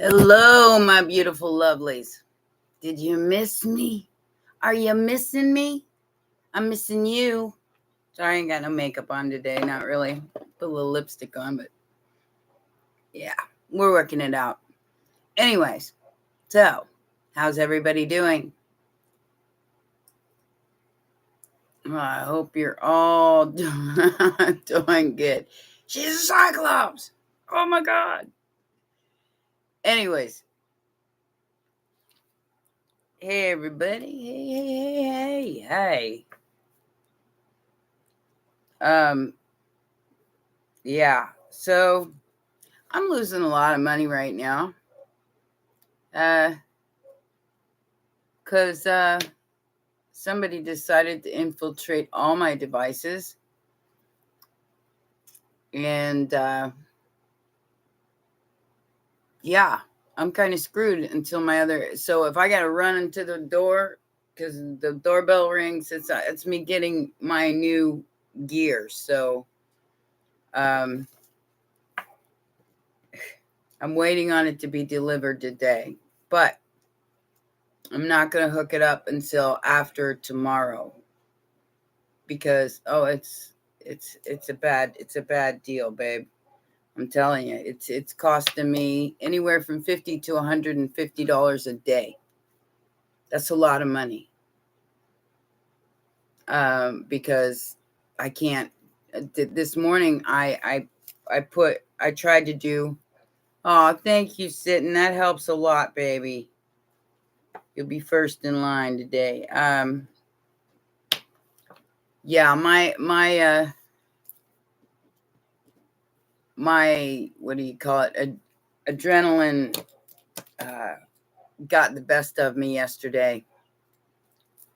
Hello, my beautiful lovelies. Did you miss me? Are you missing me? I'm missing you. Sorry, I ain't got no makeup on today. Not really. Put a little lipstick on, but yeah, we're working it out. Anyways, so how's everybody doing? Well, I hope you're all doing good. She's a Cyclops. Oh my God. Anyways, hey everybody. Hey. Yeah. So I'm losing a lot of money right now. Because somebody decided to infiltrate all my devices. And yeah, I'm kind of screwed until my other. So if I got to run into the door because the doorbell rings, it's me getting my new gear. So I'm waiting on it to be delivered today. But I'm not going to hook it up until after tomorrow because it's a bad deal, babe. I'm telling you, it's costing me anywhere from $50 to $150 a day. That's a lot of money. Because I can't. This morning I tried to do. Oh, thank you, Sitting. That helps a lot, baby. You'll be first in line today. Yeah, my what do you call it? Adrenaline got the best of me yesterday,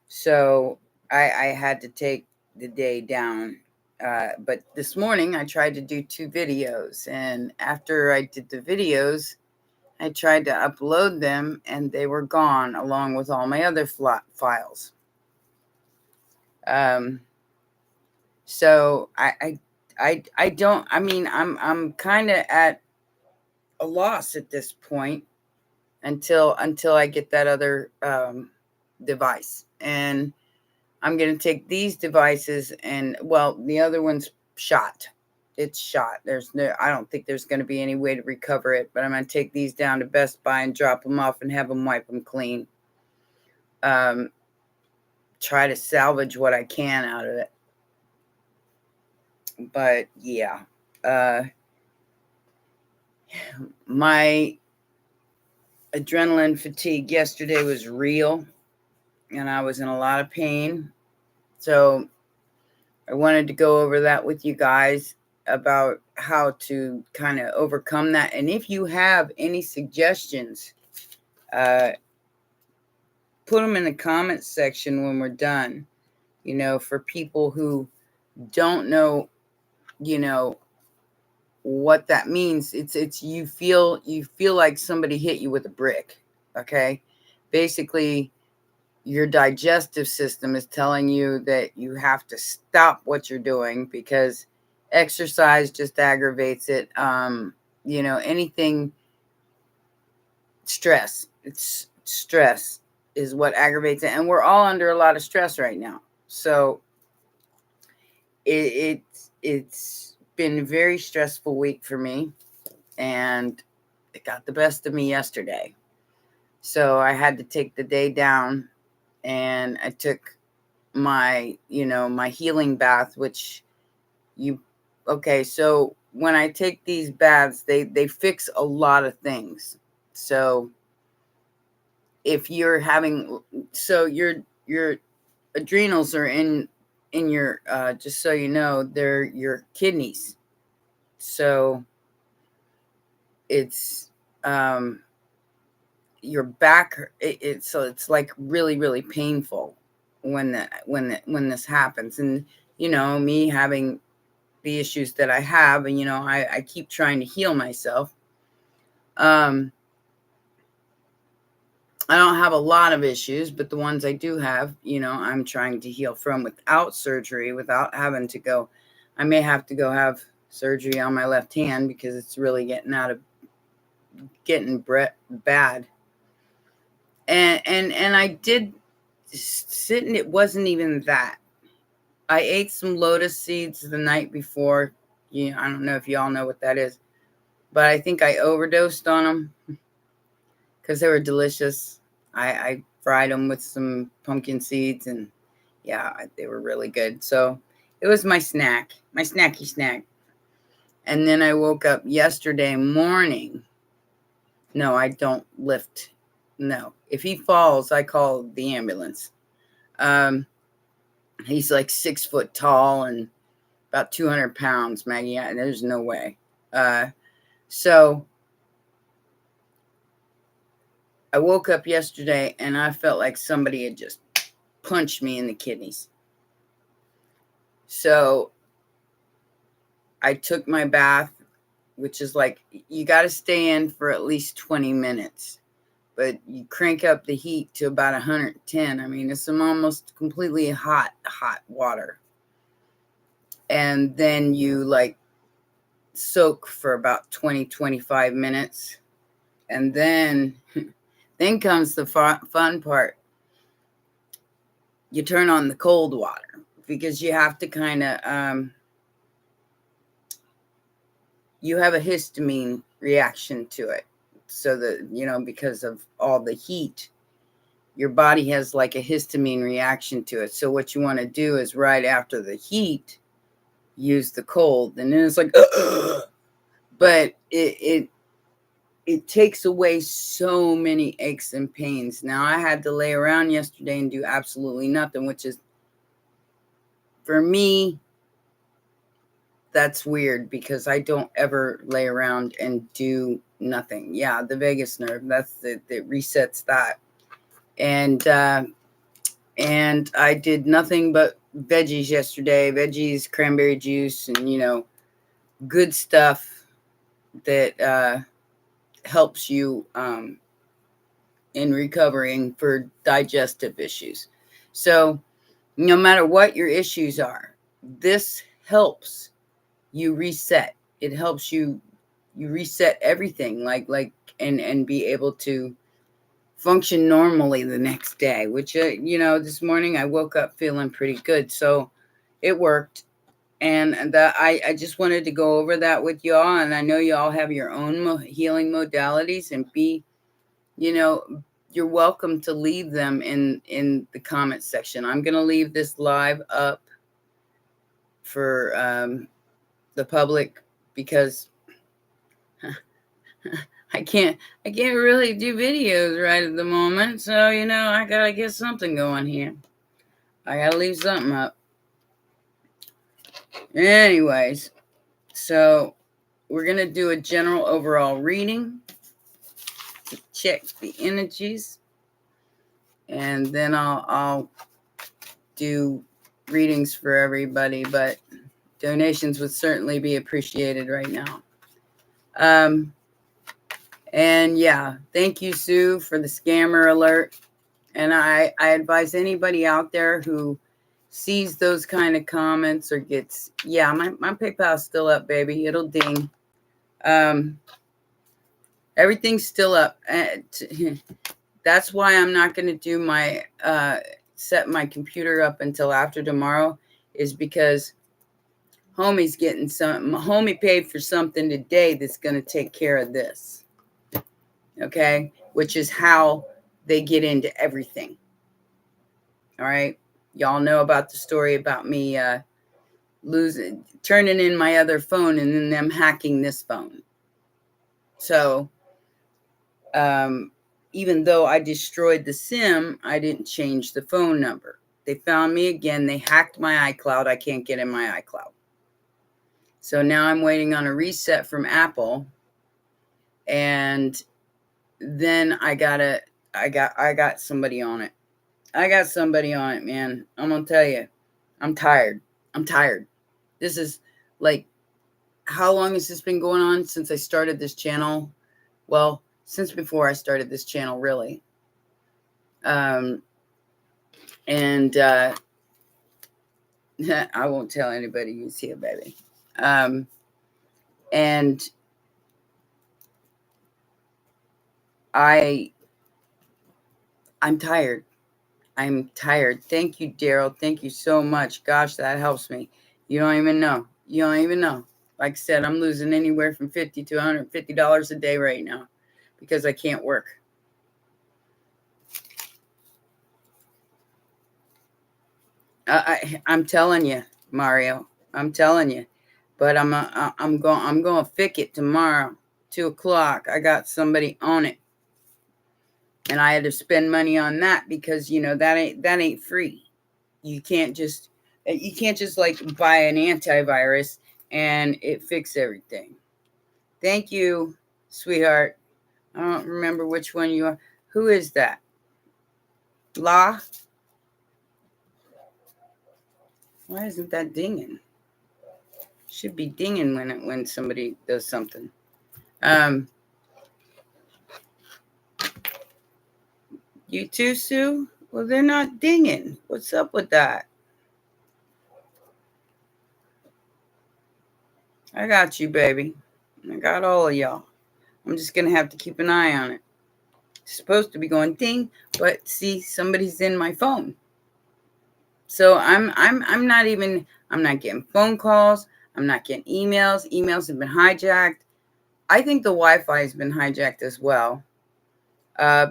so I had to take the day down. But this morning I tried to do 2 videos, and after I did the videos, I tried to upload them, and they were gone along with all my other files. So I don't. I mean, I'm kind of at a loss at this point until I get that other device, and I'm going to take these devices and, well, the other one's shot. It's shot. I don't think there's going to be any way to recover it, but I'm going to take these down to Best Buy and drop them off and have them wipe them clean. Try to salvage what I can out of it. But yeah, my adrenaline fatigue yesterday was real, and I was in a lot of pain. So I wanted to go over that with you guys about how to kind of overcome that. And if you have any suggestions, put them in the comments section when we're done. For people who don't know, what that means. It's you feel like somebody hit you with a brick. Okay, basically your digestive system is telling you that you have to stop what you're doing because exercise just aggravates it. Anything stress. It's stress is what aggravates it, and we're all under a lot of stress right now. So it's been a very stressful week for me, and it got the best of me yesterday. So I had to take the day down, and I took my healing bath, which so when I take these baths, they fix a lot of things. So if you're having, your adrenals are in your, just so you know, they're your kidneys. So it's your back. It's like really, really painful when this happens. And me having the issues that I have, and I keep trying to heal myself. I don't have a lot of issues, but the ones I do have, I'm trying to heal from without surgery, without having to go. I may have to go have surgery on my left hand because it's really getting out of getting bad. And I did sit, and it wasn't even that. I ate some lotus seeds the night before. I don't know if y'all know what that is, but I think I overdosed on them because they were delicious. I fried them with some pumpkin seeds, and yeah, they were really good. So it was my snack, my snacky snack. And then I woke up yesterday morning. No, I don't lift. No, if he falls, I call the ambulance. He's like 6 foot tall and about 200 pounds, Maggie. There's no way. So I woke up yesterday and I felt like somebody had just punched me in the kidneys. So I took my bath, which is like, you got to stay in for at least 20 minutes. But you crank up the heat to about 110. I mean, it's some almost completely hot water. And then you like soak for about 20-25 minutes. And then comes the fun part. You turn on the cold water because you have to kind of, you have a histamine reaction to it. So that, because of all the heat, your body has like a histamine reaction to it. So what you want to do is right after the heat, use the cold. And then it's like, but it takes away so many aches and pains. Now I had to lay around yesterday and do absolutely nothing, which is, for me, that's weird because I don't ever lay around and do nothing. Yeah, the vagus nerve, that's it resets that. And I did nothing but veggies yesterday, cranberry juice, and good stuff that helps you in recovering for digestive issues. So no matter what your issues are, this helps you reset. It helps you reset everything, and be able to function normally the next day, which this morning I woke up feeling pretty good, so it worked. And that I just wanted to go over that with y'all. And I know y'all have your own healing modalities, and you're welcome to leave them in the comment section. I'm going to leave this live up for the public because I can't really do videos right at the moment. So, I got to get something going here. I got to leave something up. Anyways, so we're going to do a general overall reading to check the energies. And then I'll do readings for everybody, but donations would certainly be appreciated right now. And yeah, thank you, Sue, for the scammer alert. And I advise anybody out there who sees those kind of comments or gets, my PayPal's still up, baby. It'll ding. Everything's still up. That's why I'm not going to do my, set my computer up until after tomorrow, is because homie's getting homie paid for something today that's going to take care of this. Okay. Which is how they get into everything. All right. Y'all know about the story about me, turning in my other phone and then them hacking this phone. So, even though I destroyed the SIM, I didn't change the phone number. They found me again. They hacked my iCloud. I can't get in my iCloud. So now I'm waiting on a reset from Apple. And then I got somebody on it. I got somebody on it, man. I'm going to tell you, I'm tired. This is like, how long has this been going on since I started this channel? Well, since before I started this channel, really. And I won't tell anybody who's here, baby. And I'm tired. I'm tired. Thank you, Daryl. Thank you so much. Gosh, that helps me. You don't even know. You don't even know. Like I said, I'm losing anywhere from $50 to $150 a day right now because I can't work. I'm telling you, Mario. I'm telling you. But I'm going to fix it tomorrow, 2:00. I got somebody on it, and I had to spend money on that because that ain't free. You can't just like buy an antivirus and it fix everything. Thank you, sweetheart. I don't remember which one you are. Who is that? La? Why isn't that dinging? Should be dinging when somebody does something. You too, Sue? Well, they're not dinging. What's up with that? I got you, baby. I got all of y'all. I'm just gonna have to keep an eye on it. It's supposed to be going ding, but see, somebody's in my phone. So I'm not getting phone calls. I'm not getting emails. Emails have been hijacked. I think the Wi-Fi has been hijacked as well,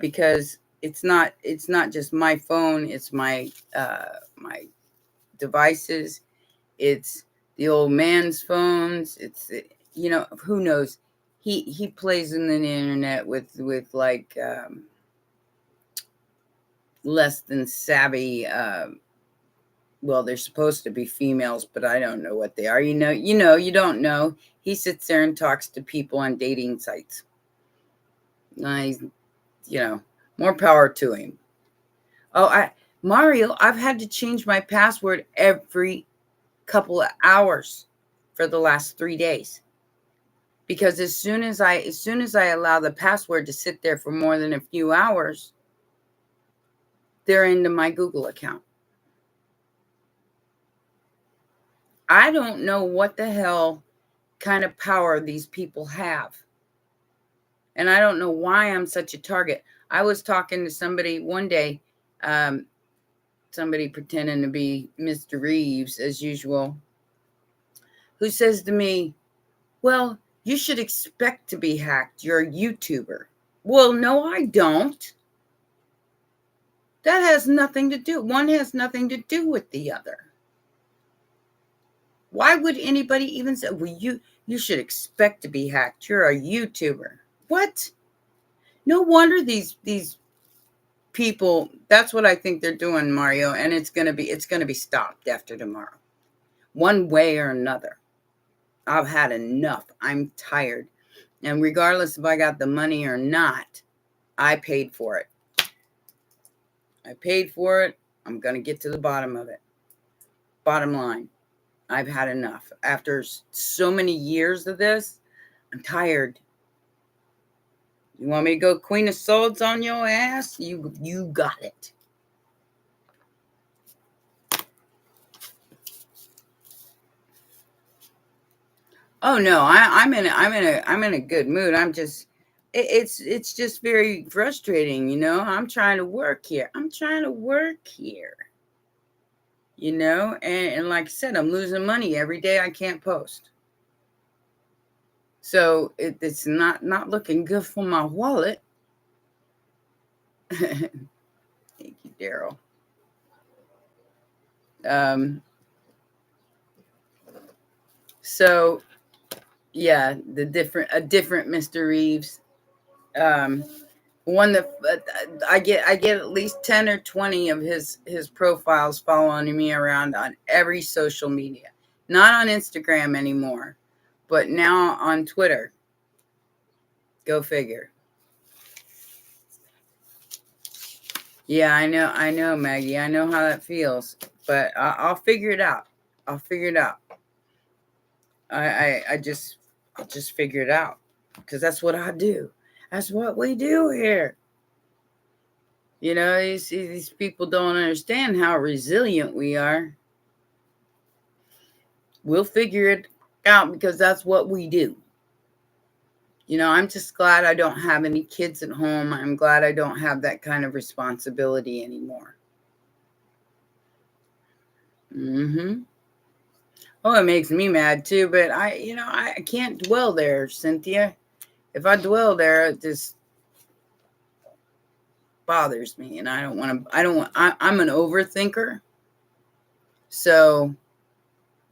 because it's not just my phone. It's my my devices. It's the old man's phones. It's who knows. He plays in the internet with like less than savvy. Well, they're supposed to be females, but I don't know what they are. You don't know. He sits there and talks to people on dating sites. He's, more power to him. Oh, Mario, I've had to change my password every couple of hours for the last 3 days. Because as soon as I allow the password to sit there for more than a few hours, they're into my Google account. I don't know what the hell kind of power these people have. And I don't know why I'm such a target. I was talking to somebody one day, somebody pretending to be Mr. Reeves as usual, who says to me, well, you should expect to be hacked. You're a YouTuber. Well, no, I don't. That has nothing to do. One has nothing to do with the other. Why would anybody even say, well, you should expect to be hacked. You're a YouTuber. What? No wonder these people, that's what I think they're doing, Mario, and it's gonna be stopped after tomorrow. One way or another. I've had enough. I'm tired. And regardless if I got the money or not, I paid for it. I paid for it. I'm gonna get to the bottom of it. Bottom line. I've had enough. After so many years of this, I'm tired. You want me to go Queen of Swords on your ass? You got it. Oh no, I'm in a good mood. I'm just it's just very frustrating, I'm trying to work here. And like I said, I'm losing money every day I can't post. So it's not looking good for my wallet. Thank you, Daryl. So yeah, a different Mr. Reeves. One that I get at least 10 or 20 of his profiles following me around on every social media. Not on Instagram anymore, but now on Twitter. Go figure. Yeah, I know, Maggie. I know how that feels, but I'll figure it out. I'll just figure it out because that's what I do. That's what we do here. These people don't understand how resilient we are. We'll figure it out because that's what we do. I'm just glad I don't have any kids at home. I'm glad I don't have that kind of responsibility anymore. Oh, it makes me mad too, but I can't dwell there, Cynthia. If I dwell there, it just bothers me, and I don't want to. I'm an overthinker, so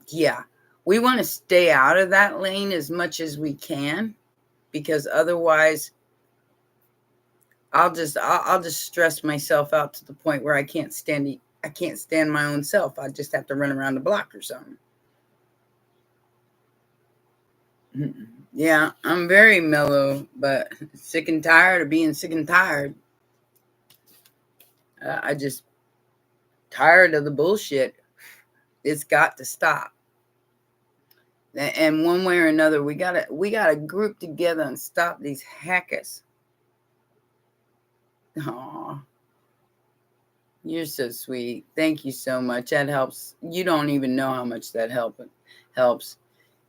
yeah, we want to stay out of that lane as much as we can, because otherwise, I'll just stress myself out to the point where I can't stand my own self. I just have to run around the block or something. Yeah, I'm very mellow, but sick and tired of being sick and tired. I just tired of the bullshit. It's got to stop. And one way or another, we gotta group together and stop these hackers. Aw, you're so sweet. Thank you so much. That helps. You don't even know how much that helps.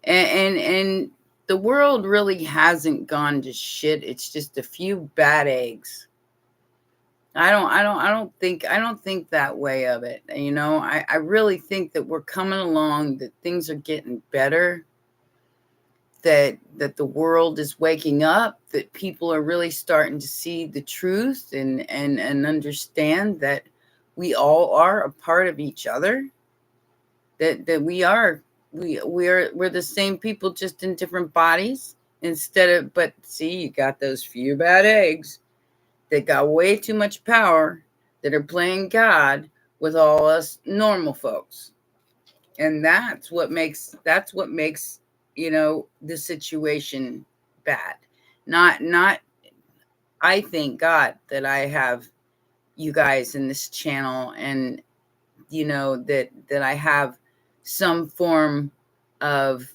And the world really hasn't gone to shit. It's just a few bad eggs. I don't think that way of it. I really think that we're coming along, that things are getting better, that the world is waking up, that people are really starting to see the truth and understand that we all are a part of each other, that we're the same people, just in different bodies, but see, you got those few bad eggs that got way too much power, that are playing God with all us normal folks. And that's what makes the situation bad. Not I thank God that I have you guys in this channel, and that I have some form of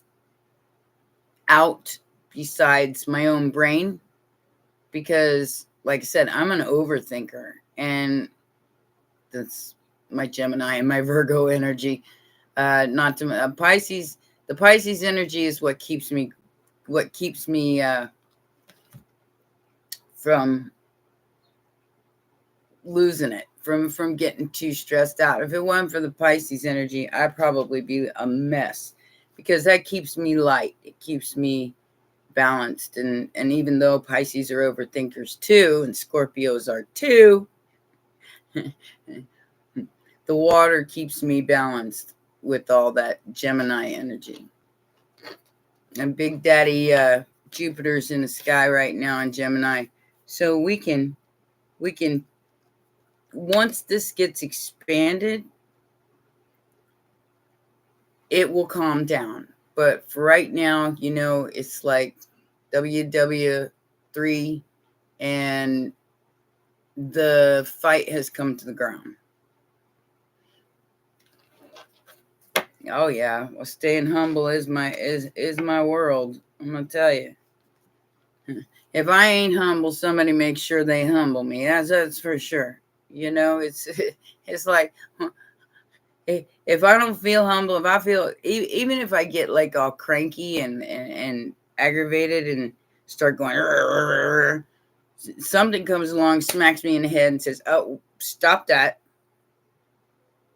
out besides my own brain, because like I said, I'm an overthinker, and that's my Gemini and my Virgo energy. Not to Pisces. The Pisces energy is what keeps me from losing it, from getting too stressed out. If it wasn't for the Pisces energy, I'd probably be a mess, because that keeps me light. It keeps me balanced. And even though Pisces are overthinkers too, and Scorpios are too, the water keeps me balanced with all that Gemini energy. And Big Daddy Jupiter's in the sky right now in Gemini. So we can once this gets expanded, it will calm down. But for right now, it's like WW3, and the fight has come to the ground. Oh yeah, well, staying humble is my world. I'm gonna tell you. If I ain't humble, somebody makes sure they humble me. That's for sure. It's like, if I don't feel humble, if I feel, even if I get like all cranky and aggravated and start going, something comes along, smacks me in the head and says, "Oh, stop that."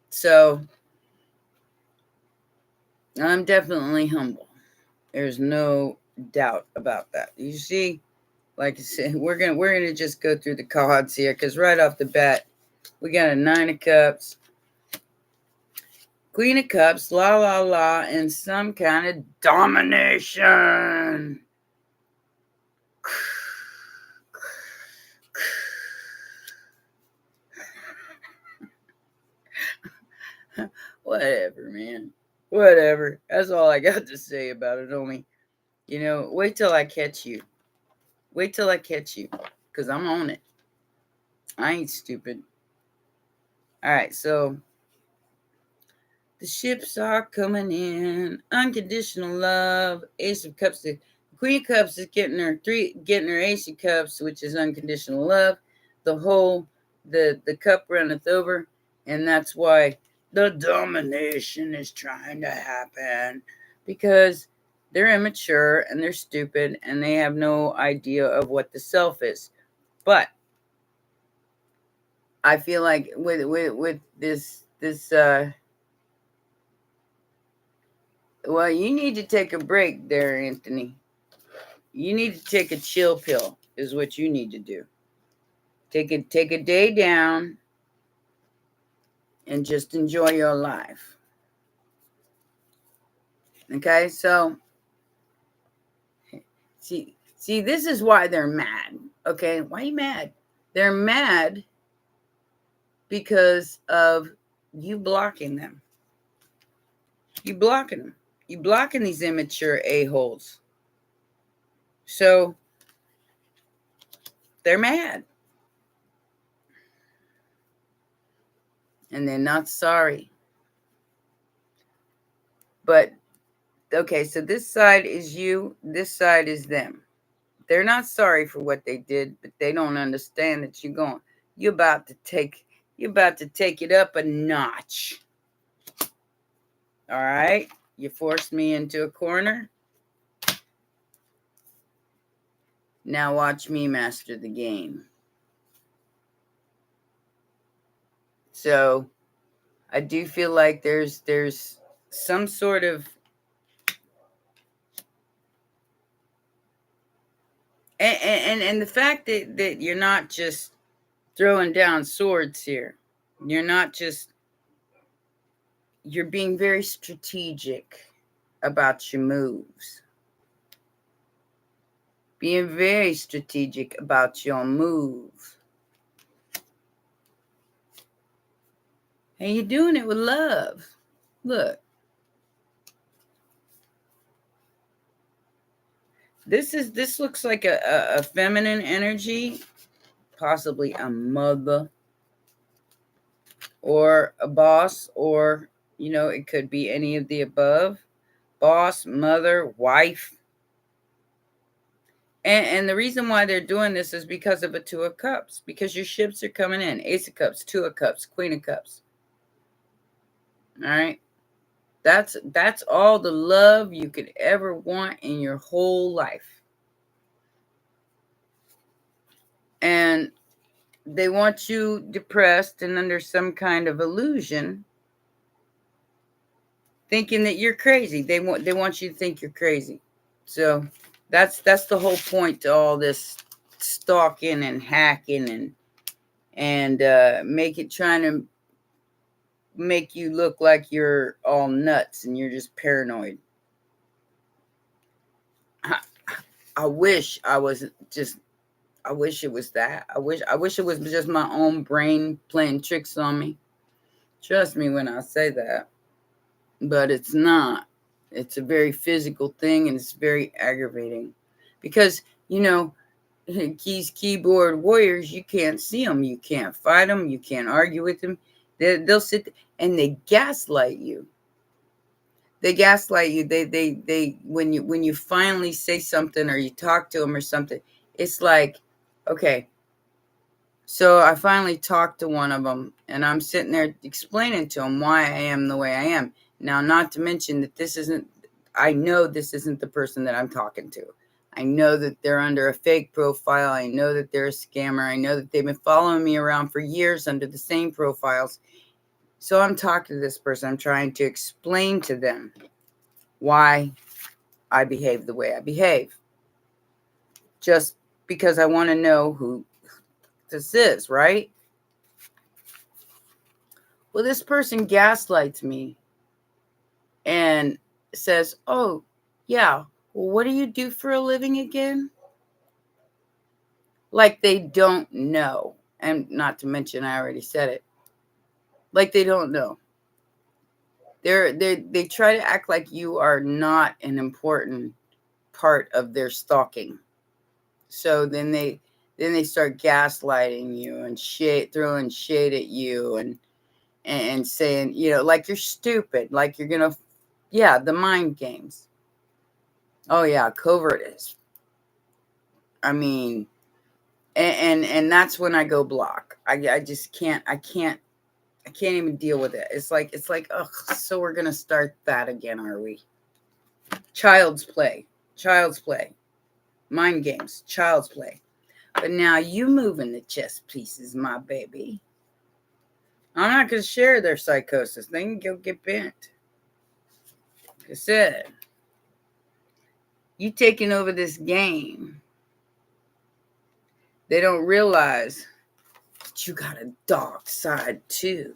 So I'm definitely humble. There's no doubt about that. You see, like I said, we're gonna just go through the cards here, because right off the bat, we got a 9 of Cups, Queen of Cups, la la la, and some kind of domination. Whatever, man. Whatever. That's all I got to say about it, homie. Wait till I catch you. Wait till I catch you, because I'm on it. I ain't stupid. All right, so the ships are coming in. Unconditional love. Ace of Cups. The Queen of Cups is getting her Ace of Cups, which is unconditional love. The cup runneth over, and that's why the domination is trying to happen, because They're immature and they're stupid and they have no idea of what the self is. But I feel like with this well, you need to take a break there, Anthony. You need to take a chill pill is what you need to do. Take a day down and just enjoy your life. Okay? So see this is why they're mad. Okay? Why are you mad? They're mad because of you blocking them. You blocking them. You blocking these immature a-holes. So they're mad. And they're not sorry. But okay, so this side is you, this side is them. They're not sorry for what they did, but they don't understand that you're about to take it up a notch. All right? You forced me into a corner. Now watch me master the game. So I do feel like there's some sort of and the fact that you're not just throwing down swords here. You're being very strategic about your moves. Being very strategic about your move. And you're doing it with love. Look. This looks like a feminine energy, possibly a mother or a boss, or it could be any of the above. Boss, mother, wife. And the reason why they're doing this is because of a Two of Cups, because your ships are coming in. Ace of Cups, Two of Cups, Queen of Cups. All right. That's all the love you could ever want in your whole life. And they want you depressed and under some kind of illusion, thinking that you're crazy. They want you to think you're crazy. So that's the whole point to all this stalking and hacking and trying to make you look like you're all nuts and you're just paranoid. I wish I was just. I wish it was that. I wish it was just my own brain playing tricks on me. Trust me when I say that. But it's not. It's a very physical thing and it's very aggravating. Because, these keyboard warriors, you can't see them. You can't fight them. You can't argue with them. They'll sit and they gaslight you. They gaslight you. They when you finally say something or you talk to them or something, it's like, okay. So I finally talked to one of them and I'm sitting there explaining to him why I am the way I am. Now, not to mention that I know this isn't the person that I'm talking to. I know that they're under a fake profile. I know that they're a scammer. I know that they've been following me around for years under the same profiles. So I'm talking to this person. I'm trying to explain to them why I behave the way I behave. Just because I want to know who this is, right? Well, this person gaslights me and says, oh, yeah, well, what do you do for a living again? Like they don't know. And not to mention, I already said it. Like they don't know. They try to act like you are not an important part of their stalking. So then they start gaslighting you and throwing shade at you and saying, like you're stupid, like you're gonna, the mind games. Oh yeah, covert is. I mean, and that's when I go block. I just can't. I can't even deal with it. It's like, oh, so we're gonna start that again, are we? Child's play. Child's play. Mind games. Child's play. But now you moving the chess pieces, my baby. I'm not going to share their psychosis. They can go get bent. Like I said, you taking over this game. They don't realize that you got a dark side too.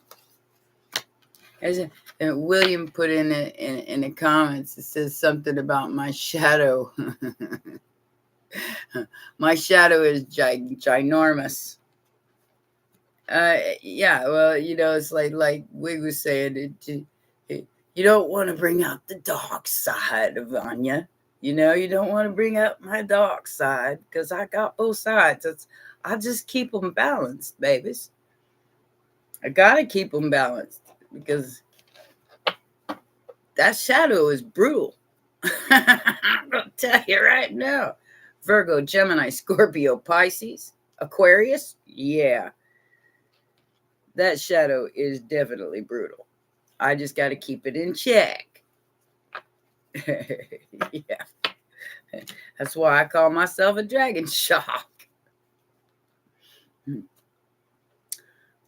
And William put in the comments, it says something about my shadow. My shadow is ginormous. Yeah, well, it's like Wig was saying, you don't want to bring out the dark side of Anya. You don't want to bring up my dark side because I got both sides. I just keep them balanced, babies. I gotta keep them balanced because that shadow is brutal. I'm gonna tell you right now. Virgo, Gemini, Scorpio, Pisces, Aquarius. Yeah, that shadow is definitely brutal. I just got to keep it in check. Yeah. That's why I call myself a Dragonshark.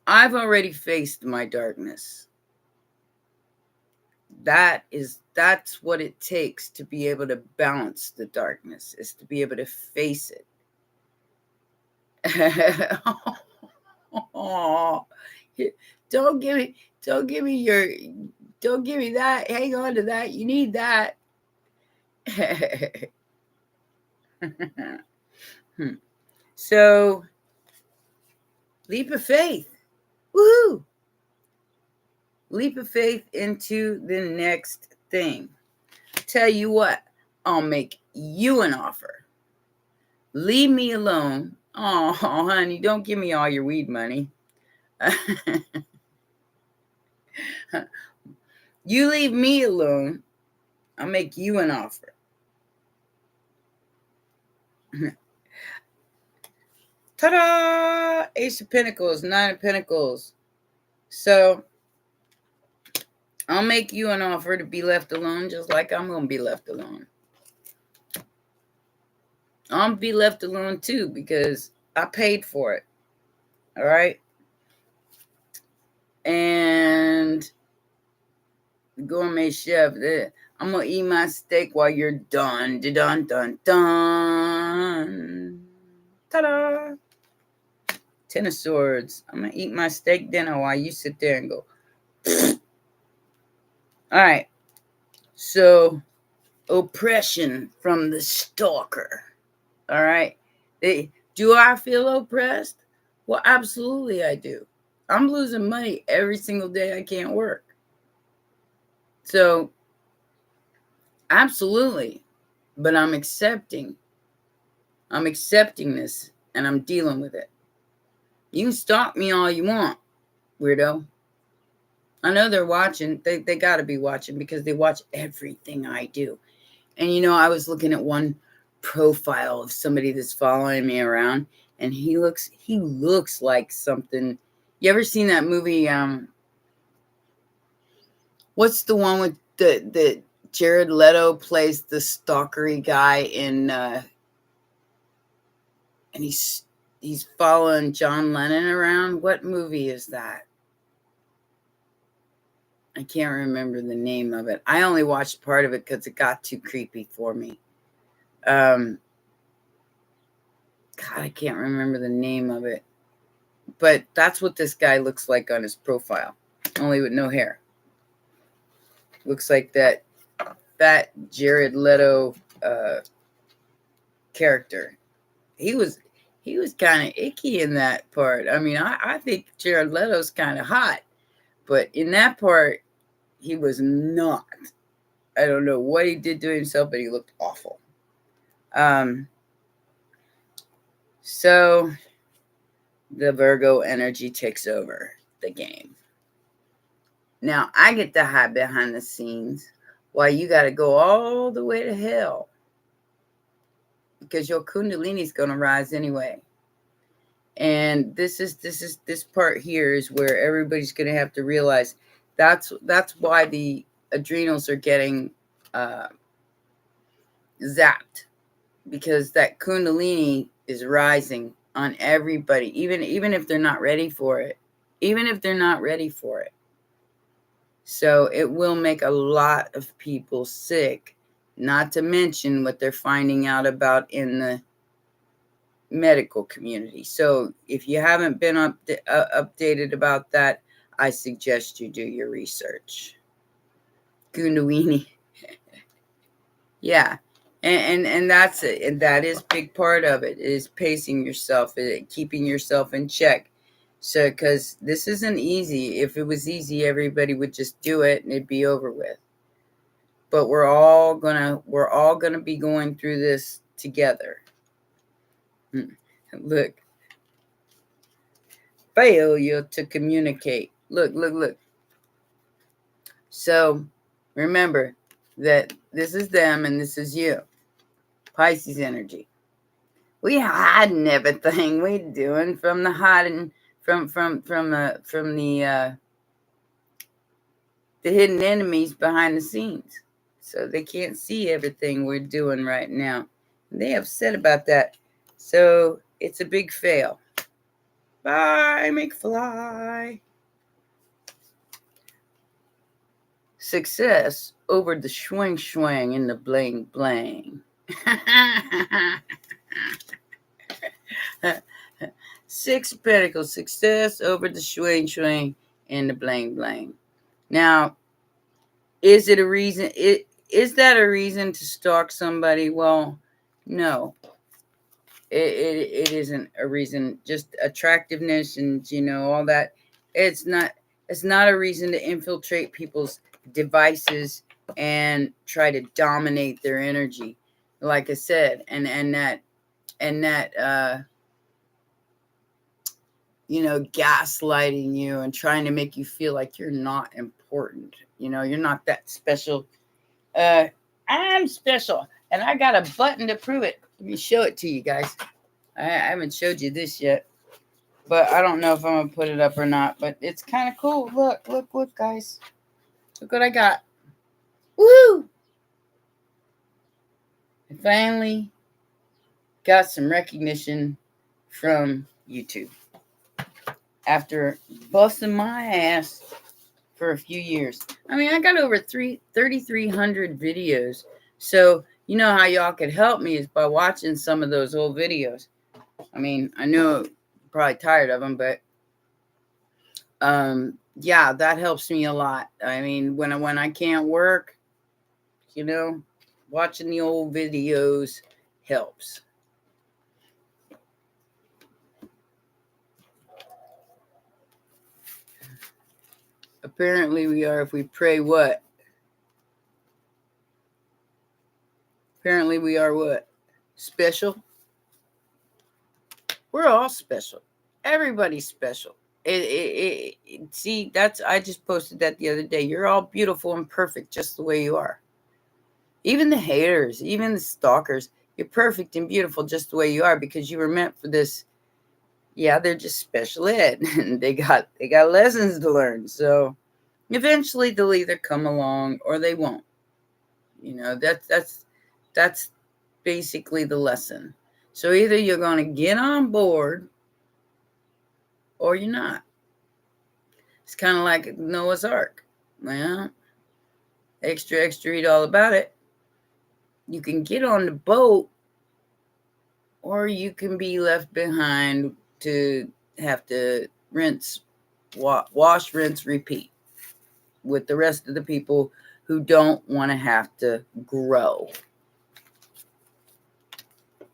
I've already faced my darkness. That's what it takes to be able to balance the darkness, is to be able to face it. Oh, don't give me that. Hang on to that. You need that. So, leap of faith. Woohoo! Leap of faith into the next thing. Tell you what, I'll make you an offer. Leave me alone. Oh, honey, don't give me all your weed money. You leave me alone, I'll make you an offer. Ta-da! Ace of Pentacles, Nine of Pentacles. So, I'll make you an offer to be left alone just like I'm going to be left alone. I'm going to be left alone too because I paid for it. All right? And gourmet chef, I'm going to eat my steak while you're done. Dun, dun, dun. Ta-da! Ten of Swords. I'm going to eat my steak dinner while you sit there and go. All right. So, oppression from the Stalker. All right. Do I feel oppressed? Well, absolutely I do. I'm losing money every single day I can't work. So, absolutely. But I'm accepting. I'm accepting this and I'm dealing with it. You can stalk me all you want, weirdo. I know they're watching. They got to be watching because they watch everything I do. And, I was looking at one profile of somebody that's following me around, and he looks like something. You ever seen that movie? What's the one with the Jared Leto plays the stalkery guy in, and he's following John Lennon around? What movie is that? I can't remember the name of it. I only watched part of it because it got too creepy for me. God, I can't remember the name of it. But that's what this guy looks like on his profile, only with no hair. Looks like that Jared Leto character. He was kind of icky in that part. I mean, I think Jared Leto's kind of hot, but in that part, he was not. I don't know what he did to himself, but he looked awful. So the Virgo energy takes over the game. Now I get to hide behind the scenes while you got to go all the way to hell because your Kundalini is going to rise anyway. And this part here is where everybody's going to have to realize that's why the adrenals are getting zapped, because that kundalini is rising on everybody, even if they're not ready for it. Even if they're not ready for it. So it will make a lot of people sick, not to mention what they're finding out about in the medical community. So if you haven't been updated about that, I suggest you do your research. Kundalini. Yeah. And that's it. And that is big part of it, is pacing yourself, keeping yourself in check. So, because this isn't easy. If it was easy, everybody would just do it and it'd be over with. But we're all gonna be going through this together. Look, failure to communicate. Look. So remember that this is them and this is you. Pisces energy. We hiding everything we doing from the hiding from the hidden enemies behind the scenes. So they can't see everything we're doing right now. They upset about that. So it's a big fail. Bye, McFly. Success over the swing and the bling. 6 of Pentacles, success over the swing and the bling. Now, is it a reason? Is that a reason to stalk somebody? Well, no. It isn't a reason. Just attractiveness and all that. It's not a reason to infiltrate people's devices and try to dominate their energy. Like I said, and that gaslighting you and trying to make you feel like you're not important. You're not that special. I'm special, and I got a button to prove it. Let me show it to you guys. I haven't showed you this yet, but I don't know if I'm gonna put it up or not. But it's kind of cool. Look, guys. Look what I got. Woo! I finally got some recognition from YouTube after busting my ass for a few years. I mean, I got over 3,300 videos. So, you know how y'all could help me is by watching some of those old videos. I mean, I know you're probably tired of them, but yeah, that helps me a lot. I mean, when I can't work, watching the old videos helps. Apparently we are, if we pray what? Apparently we are what? Special? We're all special. Everybody's special. See, I just posted that the other day. You're all beautiful and perfect just the way you are. Even the haters, even the stalkers, you're perfect and beautiful just the way you are, because you were meant for this. Yeah, they're just special ed. they got lessons to learn. So eventually they'll either come along or they won't. That's basically the lesson. So either you're going to get on board or you're not. It's kind of like Noah's Ark. Well, extra, read all about it. You can get on the boat or you can be left behind to have to wash, rinse, repeat with the rest of the people who don't want to have to grow.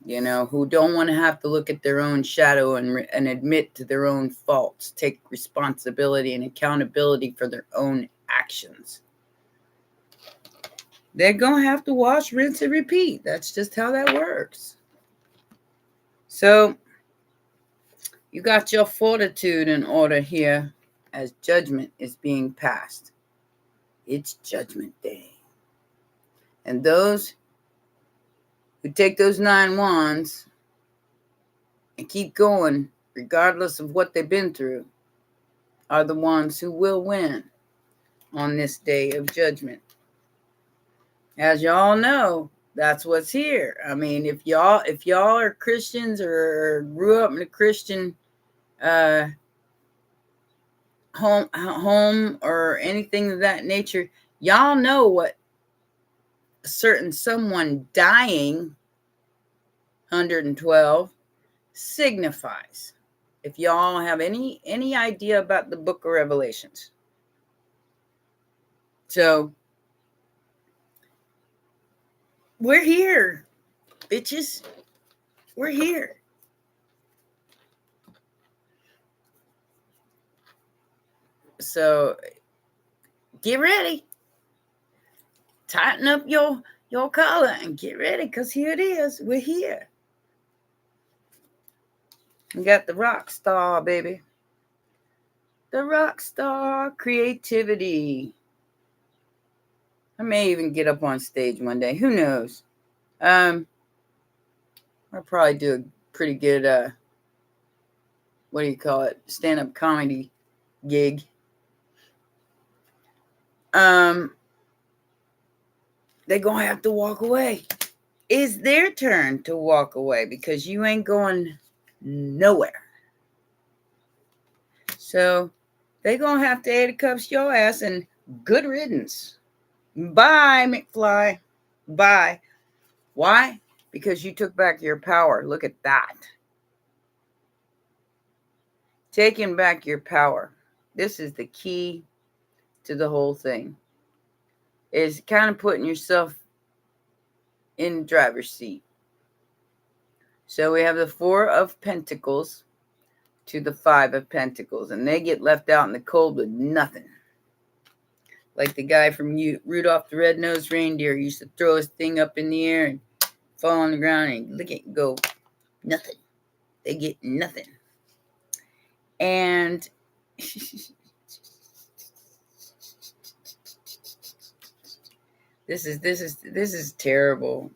Who don't want to have to look at their own shadow and admit to their own faults, take responsibility and accountability for their own actions. They're going to have to wash, rinse, and repeat. That's just how that works. So, you got your fortitude in order here as judgment is being passed. It's Judgment Day. And those who take those 9 wands and keep going, regardless of what they've been through, are the ones who will win on this day of judgment. As you all know, That's what's here. I mean, if y'all are Christians or grew up in a Christian uh, home or anything of that nature, y'all know what a certain someone dying 112 signifies. If y'all have any idea about the book of Revelations. So we're here, bitches. We're here. So get ready. Tighten up your collar and get ready, because here it is. We're here. We got the rock star, baby. The rock star creativity. I may even get up on stage one day. Who knows? I'll probably do a pretty good what do you call it? Stand-up comedy gig. They're gonna have to walk away. It's their turn to walk away because you ain't going nowhere. So they're gonna have to handcuff your ass and good riddance. Bye, McFly. Bye. Why? Because you took back your power. Look at that. Taking back your power. This is the key to the whole thing. Is kind of putting yourself in the driver's seat. So we have the 4 of Pentacles to the 5 of Pentacles, and they get left out in the cold with nothing. Like the guy from Rudolph the Red-Nosed Reindeer used to throw his thing up in the air and fall on the ground and lick it and go, nothing. They get nothing. And this is terrible.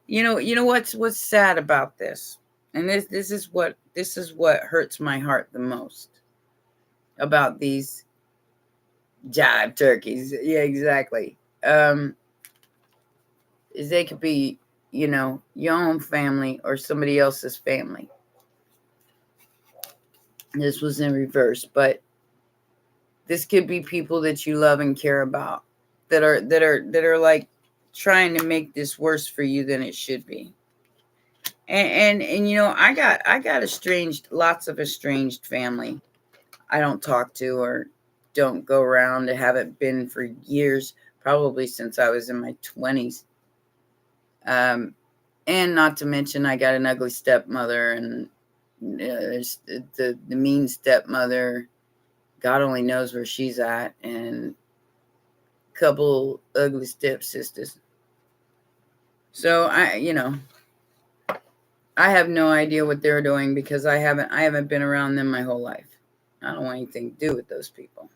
You know what's sad about this, and this is what hurts my heart the most about these jive turkeys. Yeah, exactly. Is they could be, your own family or somebody else's family. This was in reverse, but this could be people that you love and care about that are like trying to make this worse for you than it should be. And I got lots of estranged family I don't talk to or don't go around. I haven't been for years, probably since I was in my 20s. And not to mention, I got an ugly stepmother, and there's the mean stepmother. God only knows where she's at, and a couple ugly stepsisters. So I have no idea what they're doing because I haven't been around them my whole life. I don't want anything to do with those people.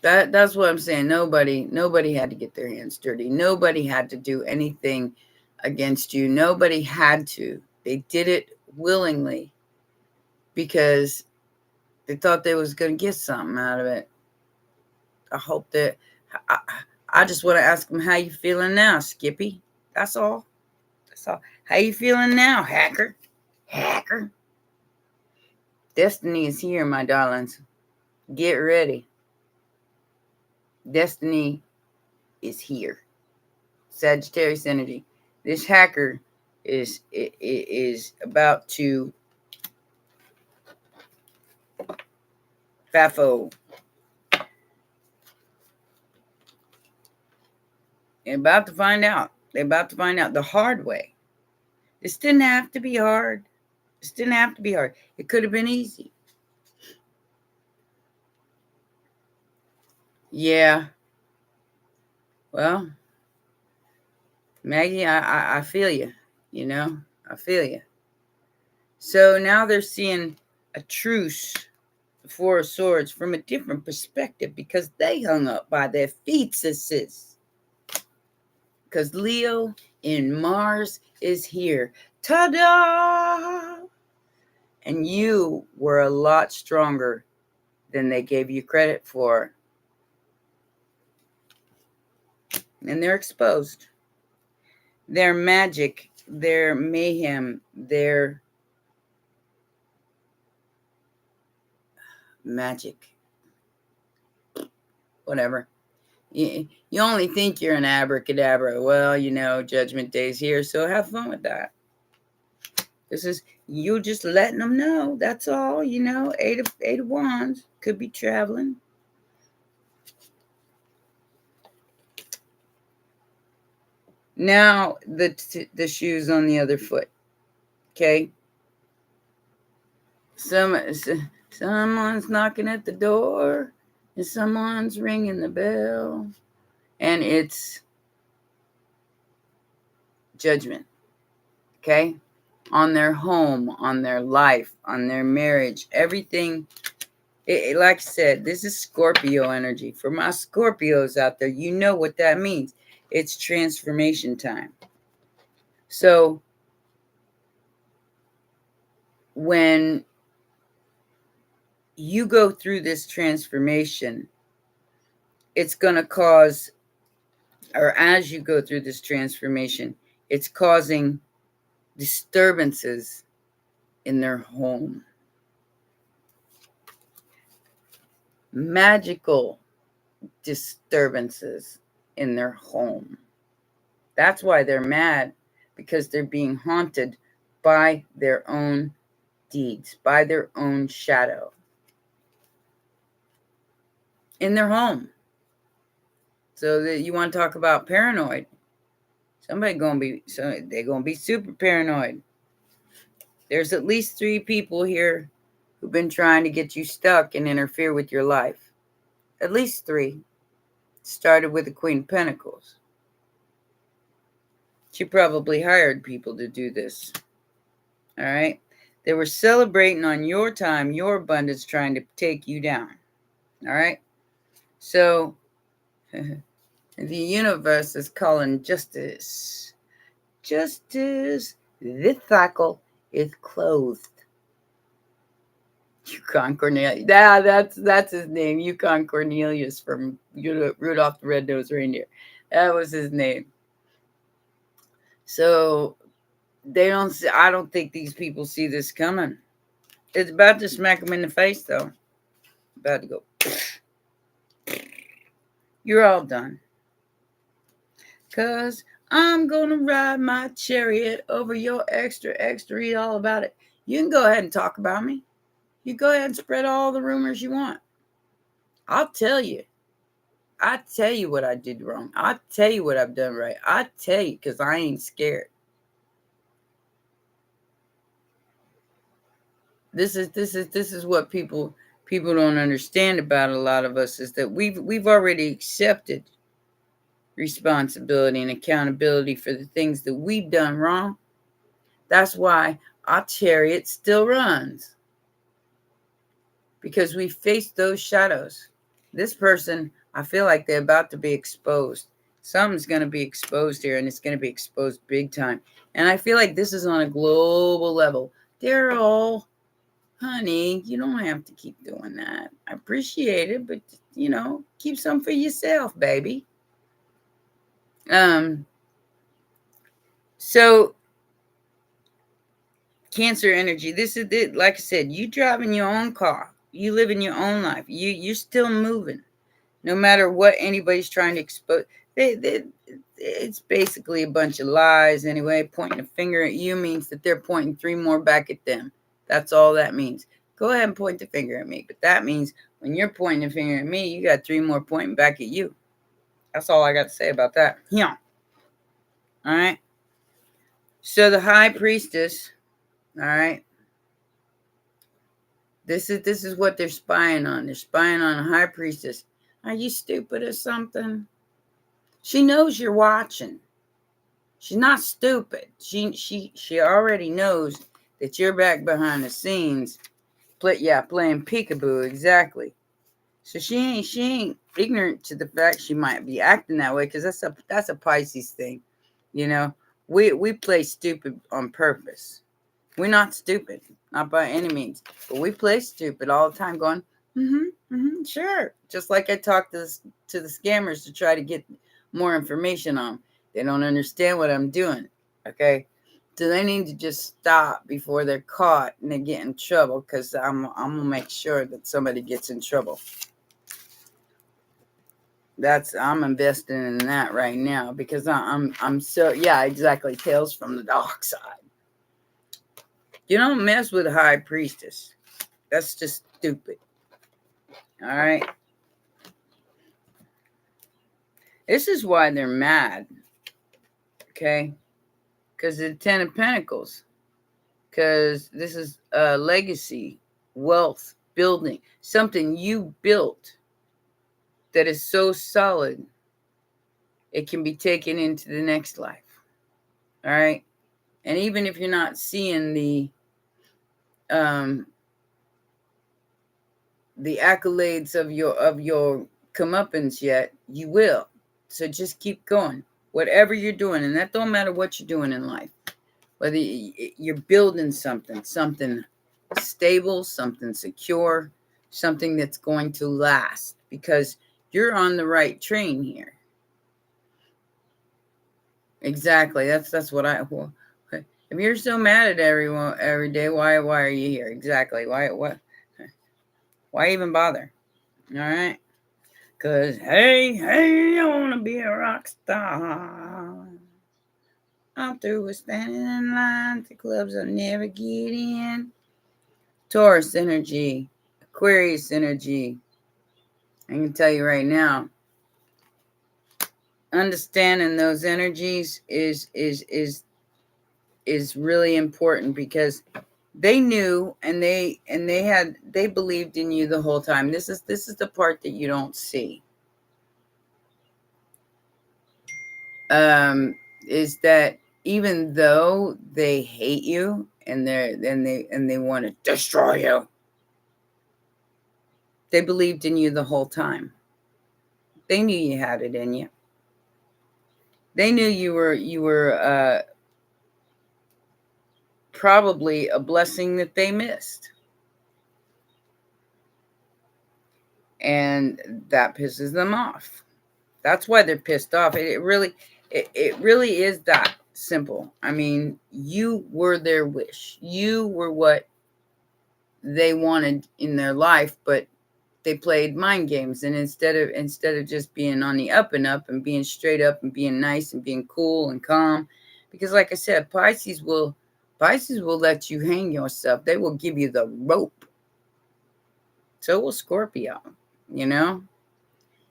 That's what I'm saying. Nobody had to get their hands dirty. Nobody had to do anything against you. Nobody had to. They did it willingly because they thought they was going to get something out of it. I hope that I just want to ask them, how you feeling now, Skippy? That's all. How you feeling now, hacker? Destiny is here, my darlings. Get ready. Destiny is here. Sagittarius energy. This hacker is about to FAFO. They're about to find out. They're about to find out the hard way. This didn't have to be hard. It could have been easy. Yeah. Well, Maggie, I feel you. I feel you. So now they're seeing a truce, the 4 of Swords, from a different perspective because they hung up by their feetses. Because Leo in Mars is here. Ta-da! And you were a lot stronger than they gave you credit for and they're exposed. Their magic, their mayhem, their magic, whatever. You only think you're an abracadabra. Well, Judgment Day's here, so have fun with that. This is you just letting them know. That's all. Eight of Wands could be traveling. Now the shoes on the other foot. Okay. Someone's knocking at the door, and someone's ringing the bell, and it's judgment. Okay. On their home, on their life, on their marriage, everything. Like I said, this is Scorpio energy. For my Scorpios out there, you know what that means. It's transformation time. So when you go through this transformation, it's going to cause, or as you go through this transformation, it's causing disturbances in their home. Magical disturbances in their home. That's why they're mad, because they're being haunted by their own deeds, by their own shadow in their home. So that you want to talk about paranoid. They're gonna be super paranoid. There's at least 3 people here who've been trying to get you stuck and interfere with your life. At least 3. Started with the Queen of Pentacles. She probably hired people to do this. All right. They were celebrating on your time, your abundance, trying to take you down. All right. So the universe is calling justice. Justice. This cycle is closed. Yukon Cornelius. Yeah, that's his name. Yukon Cornelius from Rudolph the Red-Nosed Reindeer. That was his name. So I don't think these people see this coming. It's about to smack them in the face, though. About to go. You're all done. Because I'm going to ride my chariot over your extra, read all about it. You can go ahead and talk about me. You go ahead and spread all the rumors you want. I'll tell you. I tell you what I did wrong. I tell you what I've done right. I tell you, because I ain't scared. This is what people don't understand about a lot of us, is that we've already accepted responsibility and accountability for the things that we've done wrong. That's why our chariot still runs. Because we faced those shadows. This person, I feel like they're about to be exposed. Something's going to be exposed here, and it's going to be exposed big time. And I feel like this is on a global level. Daryl, honey, you don't have to keep doing that. I appreciate it, but, keep some for yourself, baby. So Cancer energy, this is it. Like I said, you driving your own car. You living your own life. You're still moving. No matter what anybody's trying to expose. It's basically a bunch of lies anyway. Pointing a finger at you means that they're pointing 3 more back at them. That's all that means. Go ahead and point the finger at me. But that means when you're pointing a finger at me, you got 3 more pointing back at you. That's all I got to say about that. Yeah. All right. So the High Priestess, all right. This is what they're spying on. They're spying on a High Priestess. Are you stupid or something? She knows you're watching. She's not stupid. She already knows that you're back behind the scenes. Playing peekaboo, exactly. So she ain't ignorant to the fact she might be acting that way, because that's a Pisces thing. We play stupid on purpose. We're not stupid, not by any means, but we play stupid all the time, going, sure. Just like I talk to the scammers to try to get more information on them. They don't understand what I'm doing. Okay. So they need to just stop before they're caught and they get in trouble, because I'm gonna make sure that somebody gets in trouble. I'm investing in that right now, because I'm so, yeah, exactly. Tales from the dark side. You don't mess with a high priestess. That's just stupid. All right. This is why they're mad. Okay. Because of the Ten of Pentacles. Because this is legacy, wealth, building. Something you built that is so solid, it can be taken into the next life. All right. And even if you're not seeing the accolades of your comeuppance yet, you will. So just keep going. Whatever you're doing, and that don't matter what you're doing in life. Whether you're building something stable, something secure, something that's going to last, because you're on the right train here. Exactly. That's what well, if you're so mad at everyone every day, why are you here? Exactly. Why even bother? All right. Because, hey, I want to be a rock star. I'm through with standing in line to clubs I'll never get in. Taurus energy, Aquarius energy. I can tell you right now, understanding those energies is really important, because they knew, and they believed in you the whole time. This is the part that you don't see. Is that even though they hate you and they want to destroy you, they believed in you the whole time. They knew you had it in you. They knew you were probably a blessing that they missed. And that pisses them off. That's why they're pissed off. It really is that simple. I mean, you were their wish. You were what they wanted in their life, but they played mind games. And instead of just being on the up and up and being straight up and being nice and being cool and calm, because like I said, Pisces will let you hang yourself. They will give you the rope. So will Scorpio, you know?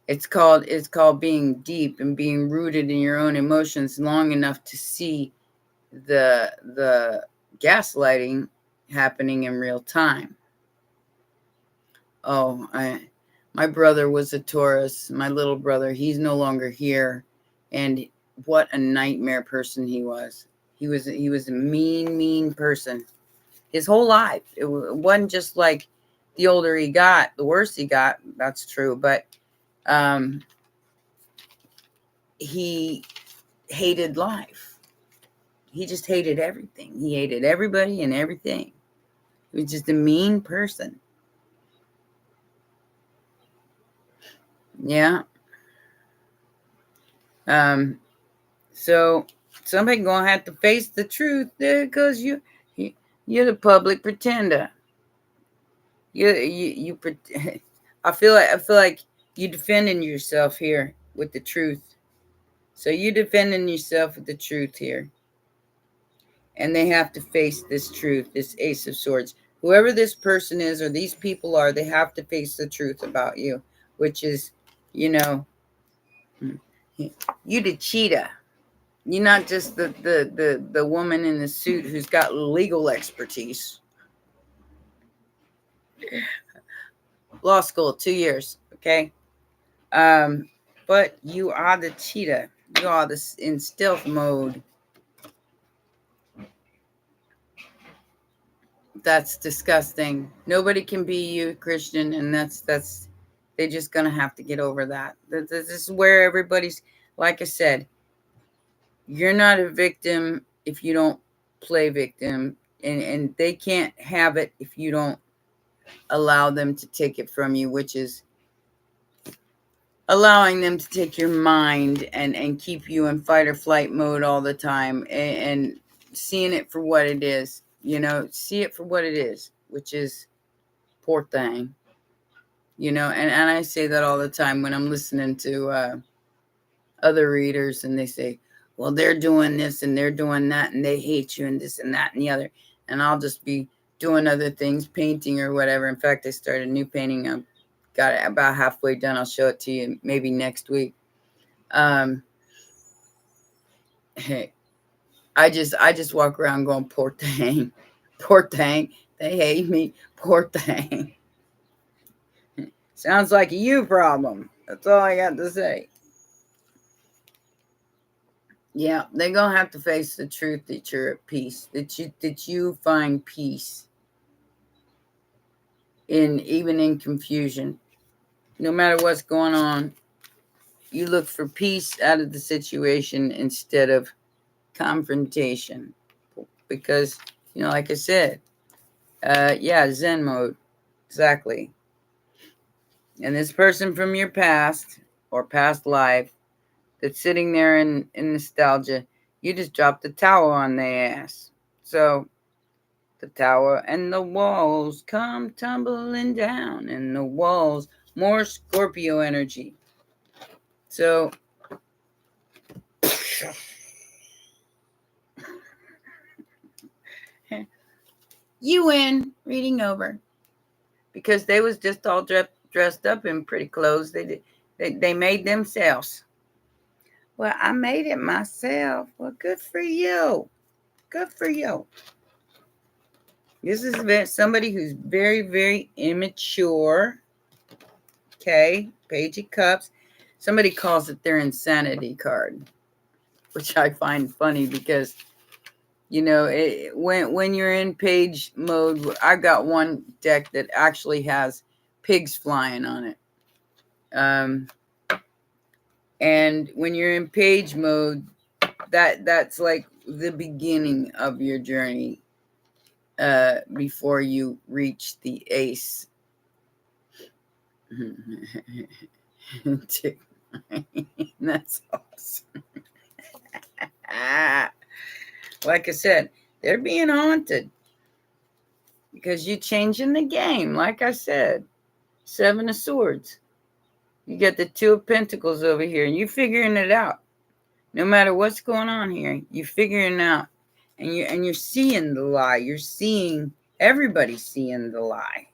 It's called being deep and being rooted in your own emotions long enough to see the gaslighting happening in real time. Oh, my brother was a Taurus. My little brother, he's no longer here, and what a nightmare person he was. He was a mean person. His whole life. It wasn't just like the older he got, the worse he got. That's true, but he hated life. He just hated everything. He hated everybody and everything. He was just a mean person. Yeah. So somebody gonna have to face the truth there, because you're the public pretender. You I feel like you defending yourself here with the truth. So you defending yourself with the truth here. And they have to face this truth, this Ace of Swords. Whoever this person is or these people are, they have to face the truth about you, which is, you the cheetah. You're not just the woman in the suit who's got legal expertise. Law school, 2 years, okay? But you are the cheetah. You are in stealth mode. That's disgusting. Nobody can be you, Christian, and that's they're just gonna have to get over that. This is where everybody's, like I said, you're not a victim if you don't play victim, and they can't have it if you don't allow them to take it from you, which is allowing them to take your mind and keep you in fight or flight mode all the time, and seeing it for what it is. See it for what it is, which is poor thing. And I say that all the time when I'm listening to other readers, and they say, well, they're doing this and they're doing that and they hate you and this and that and the other. And I'll just be doing other things, painting or whatever. In fact, I started a new painting. I've got it about halfway done. I'll show it to you maybe next week. Hey, I just walk around going, poor thing, poor thing. They hate me, poor thing. Sounds like a you problem. That's all I got to say. Yeah, they're gonna have to face the truth that you're at peace, that you find peace even in confusion. No matter what's going on, you look for peace out of the situation instead of confrontation. Because, like I said, yeah, Zen mode. Exactly. And this person from your past or past life that's sitting there in nostalgia, you just dropped the towel on their ass. So the tower and the walls come tumbling down, and the walls, more Scorpio energy. So you win. Reading over. Because they was just all dressed up in pretty clothes. They made themselves. Well, I made it myself. Well, good for you. Good for you. This is somebody who's very, very immature. Okay, Page of Cups. Somebody calls it their insanity card, which I find funny because, when you're in page mode, I got one deck that actually has pigs flying on it. And when you're in page mode, that's like the beginning of your journey before you reach the ace. That's awesome. Like I said, they're being haunted because you're changing the game. Like I said, 7 of Swords. You got the 2 of Pentacles over here, and you're figuring it out. No matter what's going on here, you're figuring it out, and you're seeing the lie. You're seeing everybody seeing the lie.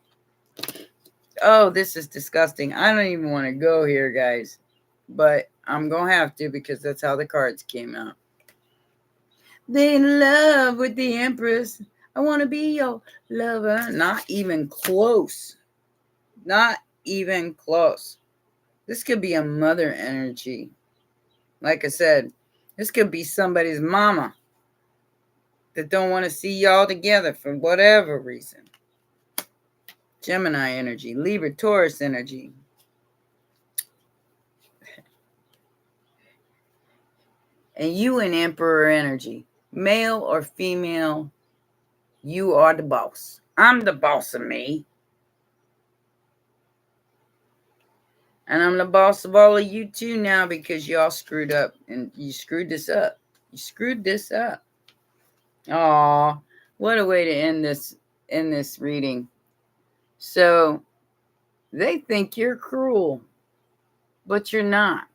Oh, this is disgusting. I don't even want to go here, guys, but I'm gonna have to because that's how the cards came out. They in love with the Empress. I want to be your lover. Not even close. Not even close. This could be a mother energy. Like I said, this could be somebody's mama that don't want to see y'all together for whatever reason. Gemini energy, Libra, Taurus energy. And you in Emperor energy. Male or female, you are the boss. I'm the boss of me. And I'm the boss of all of you too now because y'all screwed up and you screwed this up. You screwed this up. Aw, what a way to end this reading. So they think you're cruel, but you're not.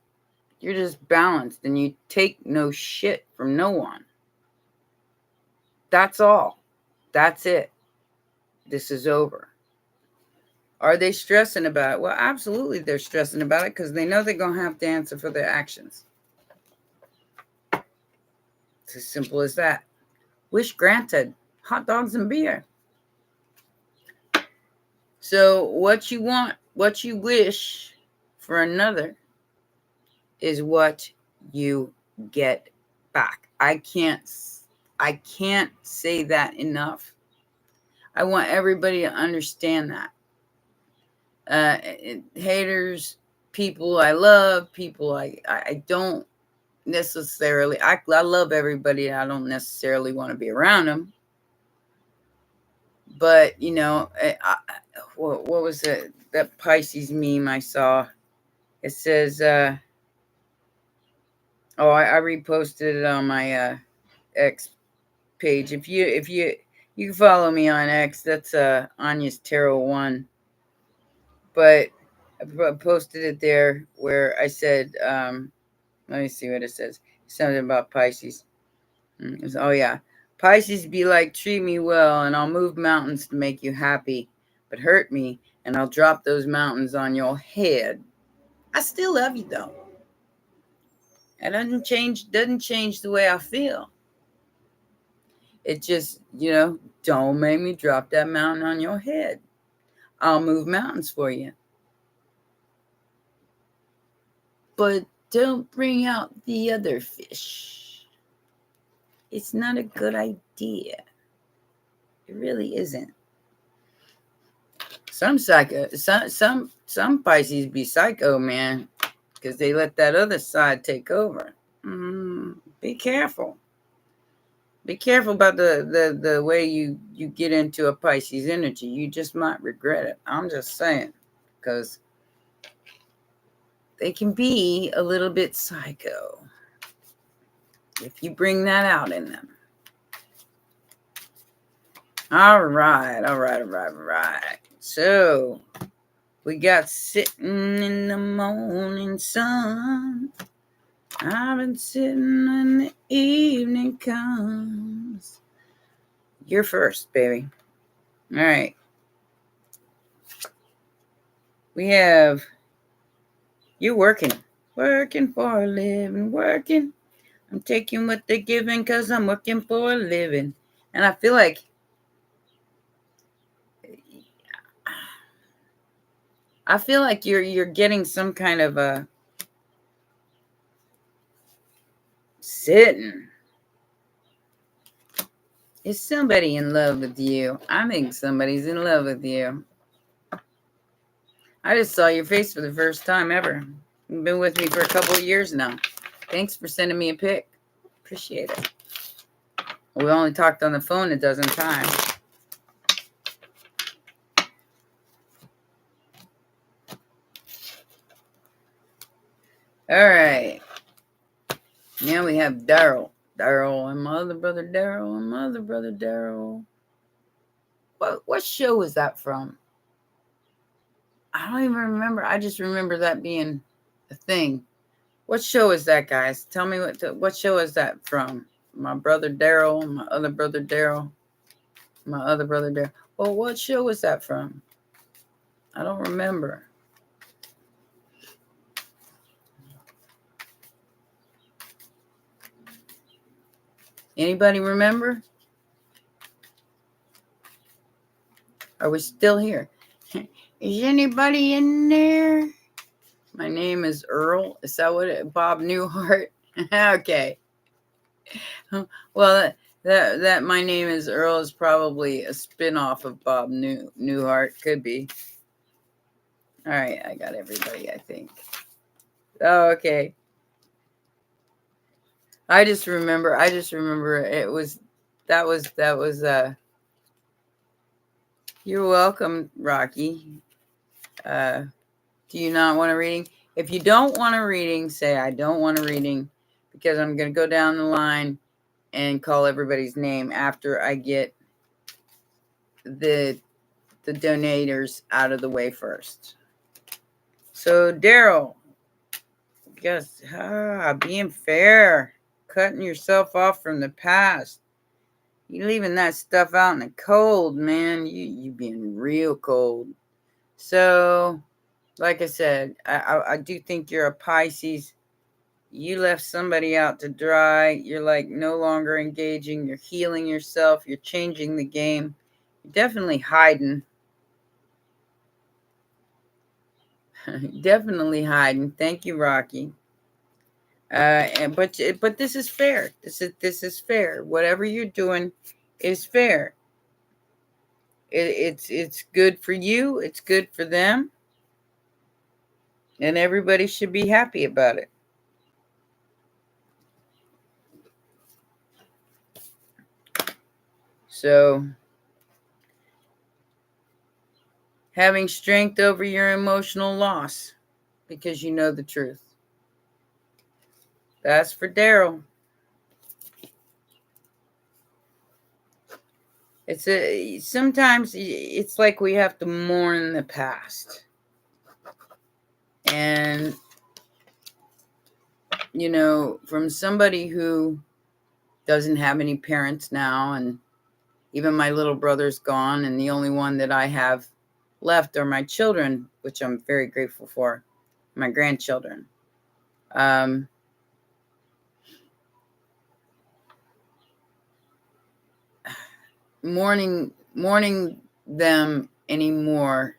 You're just balanced and you take no shit from no one. That's all. That's it. This is over. Are they stressing about it? Well, absolutely they're stressing about it because they know they're going to have to answer for their actions. It's as simple as that. Wish granted. Hot dogs and beer. So what you want, what you wish for another is what you get back. I can't say that enough. I want everybody to understand that. Haters, people I love, people I don't necessarily. I love everybody. I don't necessarily want to be around them. But what was it? That Pisces meme I saw? It says, I reposted it on my X page. If you can follow me on X, that's Anya's Tarot 1. But I posted it there where I said, let me see what it says. Something about Pisces. Oh yeah. Pisces be like, treat me well and I'll move mountains to make you happy, but hurt me and I'll drop those mountains on your head. I still love you though. It doesn't change the way I feel. It just, don't make me drop that mountain on your head. I'll move mountains for you. But don't bring out the other fish. It's not a good idea. It really isn't. Some Pisces be psycho, man, because they let that other side take over. Be careful. Be careful about the way you get into a Pisces energy. You just might regret it. I'm just saying, because they can be a little bit psycho if you bring that out in them. All right. So we got sitting in the morning sun. I've been sitting when the evening comes. You're first, baby. All right. We have you working for a living, working. I'm taking what they're giving because I'm working for a living. And I feel like you're getting some kind of a sitting. Is somebody in love with you? I think somebody's in love with you. I just saw your face for the first time ever. You've been with me for a couple of years now. Thanks for sending me a pic. Appreciate it. We only talked on the phone a dozen times. All right. Now we have Daryl. Daryl and my other brother Daryl. What show was that from? I don't even remember. I just remember that being a thing. What show is that, guys? Tell me what show is that from? My brother Daryl, my other brother Daryl. Well, what show was that from? I don't remember. Anybody remember? Are we still here? Is anybody in there? My name is Earl. Is that what Bob Newhart? Okay. Well, that my name is Earl is probably a spin-off of Bob Newhart. Could be. All right, I got everybody, I think. Oh, okay. I just remember it was that was you're welcome, Rocky. Do you not want a reading? If you don't want a reading, say I don't want a reading, because I'm going to go down the line and call everybody's name after I get the donators out of the way first. So Daryl, yes, being fair, cutting yourself off from the past. You leaving that stuff out in the cold, man. You being real cold. So, like I said, I do think you're a Pisces. You left somebody out to dry. You're like no longer engaging. You're healing yourself. You're changing the game. You're definitely hiding. Definitely hiding. Thank you, Rocky. But this is fair. This is fair. Whatever you're doing is fair. It's good for you. It's good for them, and everybody should be happy about it. So, having strength over your emotional loss. because you know the truth. That's for Daryl. Sometimes it's like we have to mourn the past. And, you know, from somebody who doesn't have any parents now, and even my little brother's gone, and the only one that I have left are my children, which I'm very grateful for, my grandchildren. Mourning them anymore.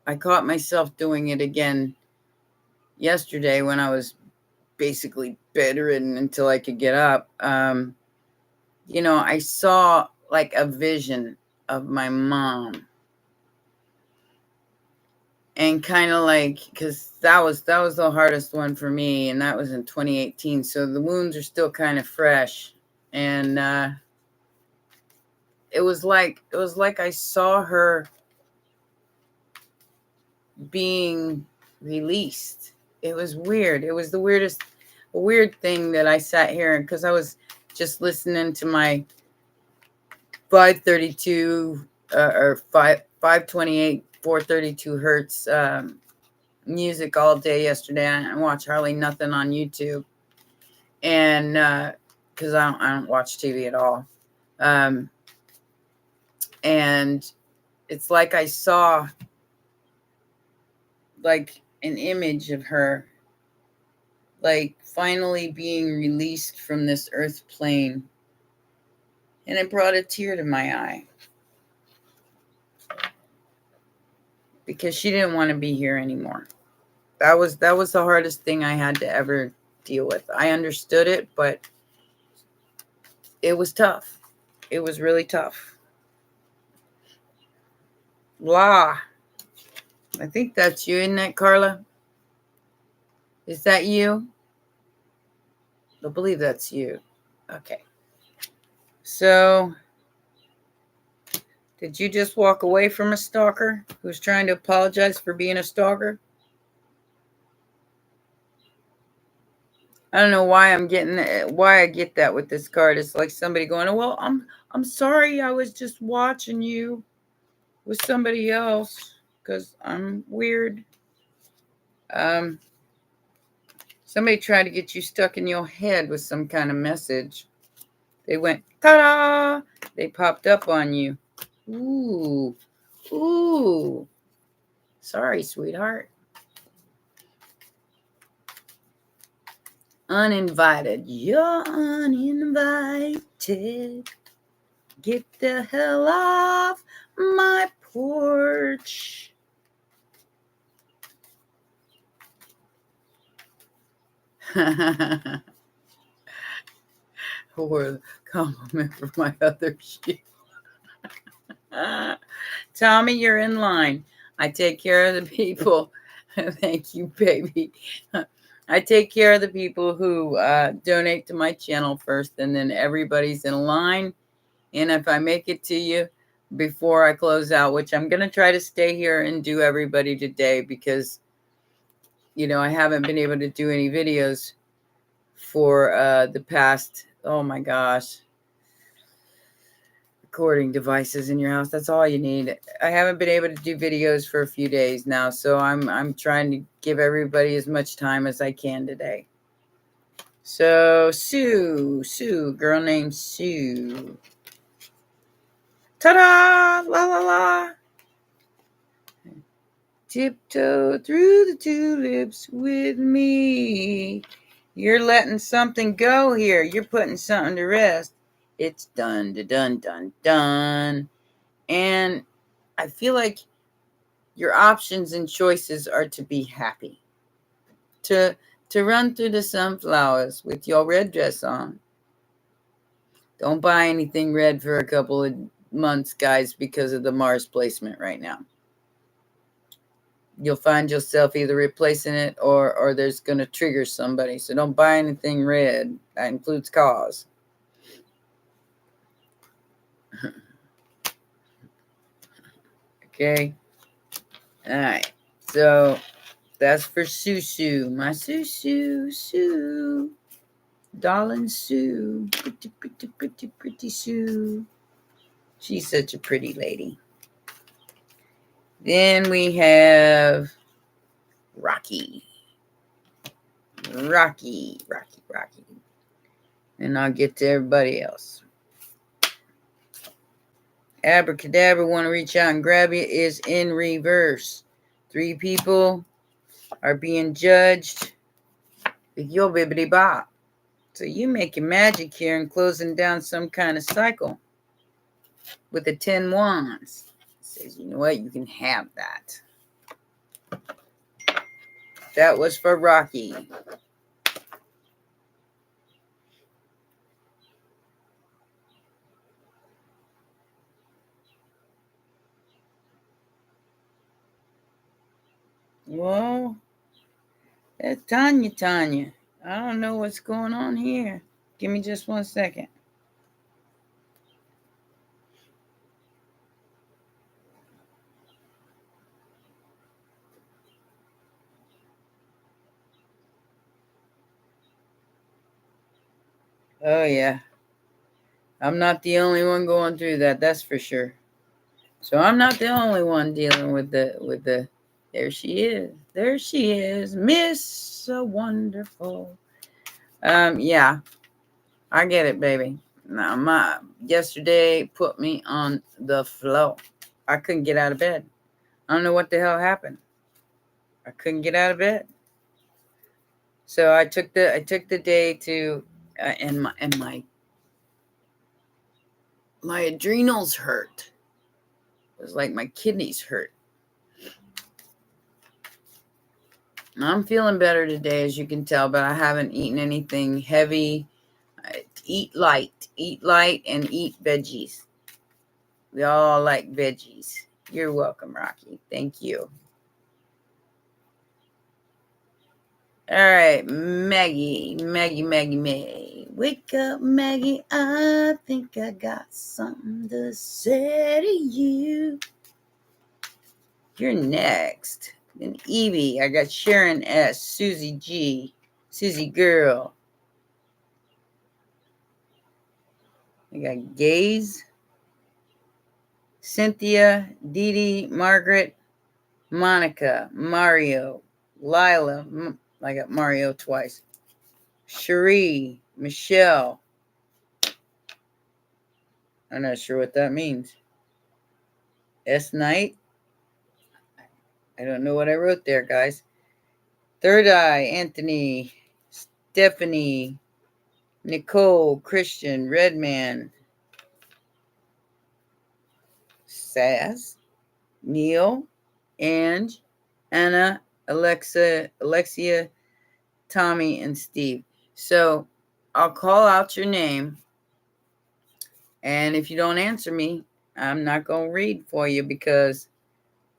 I caught myself doing it again yesterday when I was basically bedridden until I could get up. You know, I saw like a vision of my mom, and kind of like, because that was the hardest one for me, and that was in 2018. So the wounds are still kind of fresh, and it was like I saw her being released. It was weird. It was the weird thing that I sat here, because I was just listening to my 532 or 528 432 hertz music all day yesterday. I watched hardly nothing on YouTube, and because I don't watch TV at all, and it's like I saw like an image of her, like finally being released from this earth plane, and it brought a tear to my eye, because she didn't want to be here anymore. That was the hardest thing I had to ever deal with. I understood it, but it was tough. It was really tough. La, I think that's you, isn't that, Carla? Is that you? I believe that's you. Okay. So, did you just walk away from a stalker who's trying to apologize for being a stalker? I don't know why I get that with this card. It's like somebody going, "Oh, well, I'm sorry. I was just watching you with somebody else because I'm weird." Somebody tried to get you stuck in your head with some kind of message. They went, ta-da! They popped up on you. Ooh. Sorry, sweetheart. Uninvited. You're uninvited. Get the hell off my porch. Or a compliment for my other shoe. Tommy, you're in line. I take care of the people. Thank you, baby. I take care of the people who donate to my channel first, and then everybody's in line. And if I make it to you before I close out, which I'm going to try to stay here and do everybody today, because, you know, I haven't been able to do any videos for the past, oh my gosh, recording devices in your house. That's all you need. I haven't been able to do videos for a few days now, so I'm trying to give everybody as much time as I can today. So Sue, girl named Sue. Ta-da! La la la. Tiptoe through the tulips with me. You're letting something go here. You're putting something to rest. It's done, done, done, done. And I feel like your options and choices are to be happy. To run through the sunflowers with your red dress on. Don't buy anything red for a couple of months, guys, because of the Mars placement right now. You'll find yourself either replacing it or there's going to trigger somebody. So don't buy anything red. That includes cause. Okay. All right. So That's for Susu. My Susu. Sue. Darling Sue. Pretty, pretty, pretty, pretty Sue. She's such a pretty lady. Then we have Rocky. Rocky. And I'll get to everybody else. Abracadabra, want to reach out and grab you, is in reverse. 3 people are being judged with your bibbity bop. So you making magic here and closing down some kind of cycle with the 10 wands. It says, you know what? You can have that. That was for Rocky. Well, that's Tanya. I don't know what's going on here. Give me just 1 second. Oh, yeah. I'm not the only one going through that. That's for sure. So I'm not the only one dealing with the. There she is. Miss So Wonderful. Yeah, I get it, baby. Now, my yesterday put me on the floor. I couldn't get out of bed. I don't know what the hell happened. I couldn't get out of bed. So I took the day to, and my adrenals hurt. It was like my kidneys hurt. I'm feeling better today, as you can tell, but I haven't eaten anything heavy. Eat light, and eat veggies. We all like veggies. You're welcome, Rocky. Thank you. All right, Maggie. Wake up, Maggie. I think I got something to say to you. You're next. Then Evie. I got Sharon S. Susie G. Susie Girl. I got Gaze. Cynthia. Dee Dee. Margaret. Monica. Mario. Lila. I got Mario twice. Cherie. Michelle. I'm not sure what that means. S. Knight. I don't know what I wrote there, guys. Third Eye. Anthony. Stephanie. Nicole. Christian. Redman. Sass. Neil. Ange. Anna. Alexia. Tommy, and Steve. So I'll call out your name. And if you don't answer me, I'm not going to read for you because,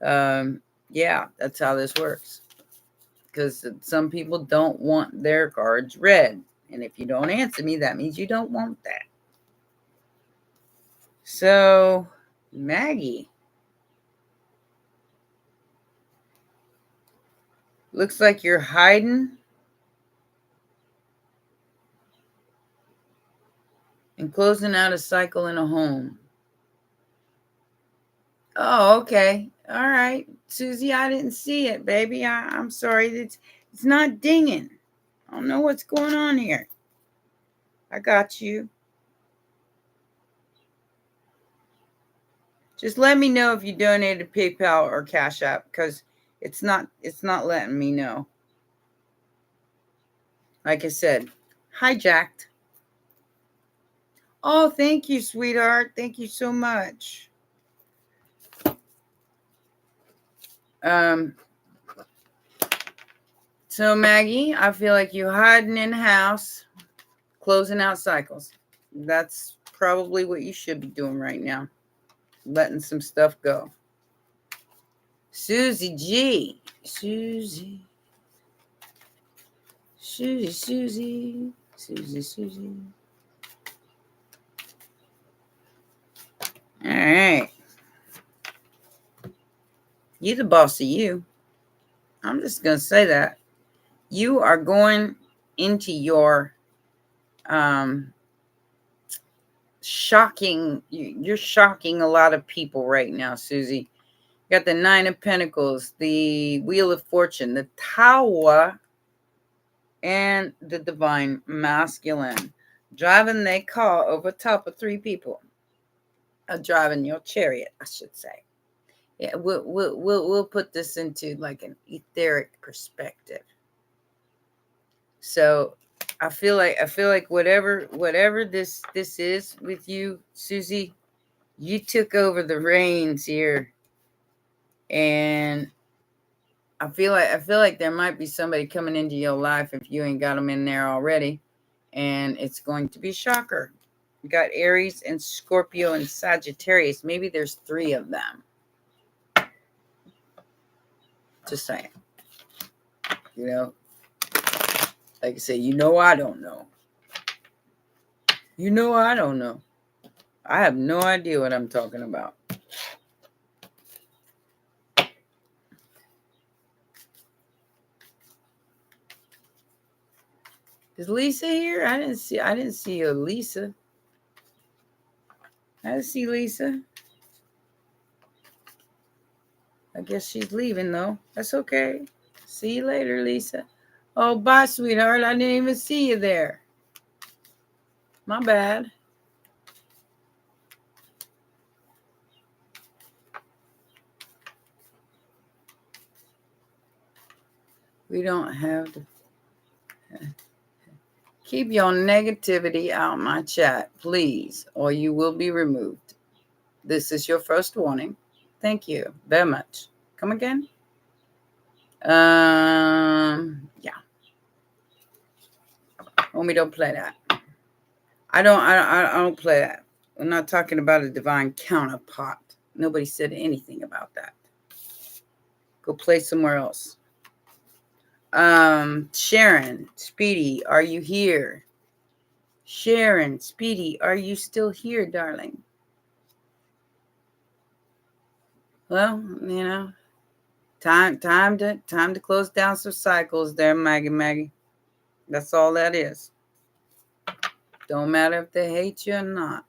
yeah, that's how this works. Because some people don't want their cards read. And if you don't answer me, that means you don't want that. So, Maggie. Looks like you're hiding and closing out a cycle in a home. Oh, okay. All right. Susie, I didn't see it, baby. I'm sorry. It's not dinging. I don't know what's going on here. I got you. Just let me know if you donated PayPal or Cash App because it's not letting me know. Like I said, hijacked. Oh, thank you, sweetheart. Thank you so much. So Maggie, I feel like you hiding in the house, closing out cycles. That's probably what you should be doing right now. Letting some stuff go. Susie G. Susie. All right. You the boss of you. I'm just going to say that. You are going into your shocking. You're shocking a lot of people right now, Susie. You got the Nine of Pentacles, the Wheel of Fortune, the Tower, and the Divine Masculine. Driving their car over top of 3 people. Driving your chariot, I should say. Yeah, we'll put this into like an etheric perspective. So I feel like whatever this is with you, Susie, you took over the reins here, and I feel like there might be somebody coming into your life if you ain't got them in there already, and it's going to be a shocker. You got Aries and Scorpio and Sagittarius. Maybe there's 3 of them. Just saying. You know, like I say, I don't know. I don't know. I have no idea what I'm talking about. Is Lisa here? I didn't see a Lisa. I didn't see Lisa. I guess she's leaving though. That's okay. See you later, Lisa. Oh, bye, sweetheart. I didn't even see you there. My bad. We don't have to keep your negativity out my chat, please, or you will be removed. This is your first warning. Thank you very much. Come again? Yeah. Homie, don't play that. I don't play that. I'm not talking about a divine counterpart. Nobody said anything about that. Go play somewhere else. Sharon, Speedy, are you here? Sharon, Speedy, are you still here, darling? Well, time to close down some cycles there, Maggie. That's all that is. Don't matter if they hate you or not.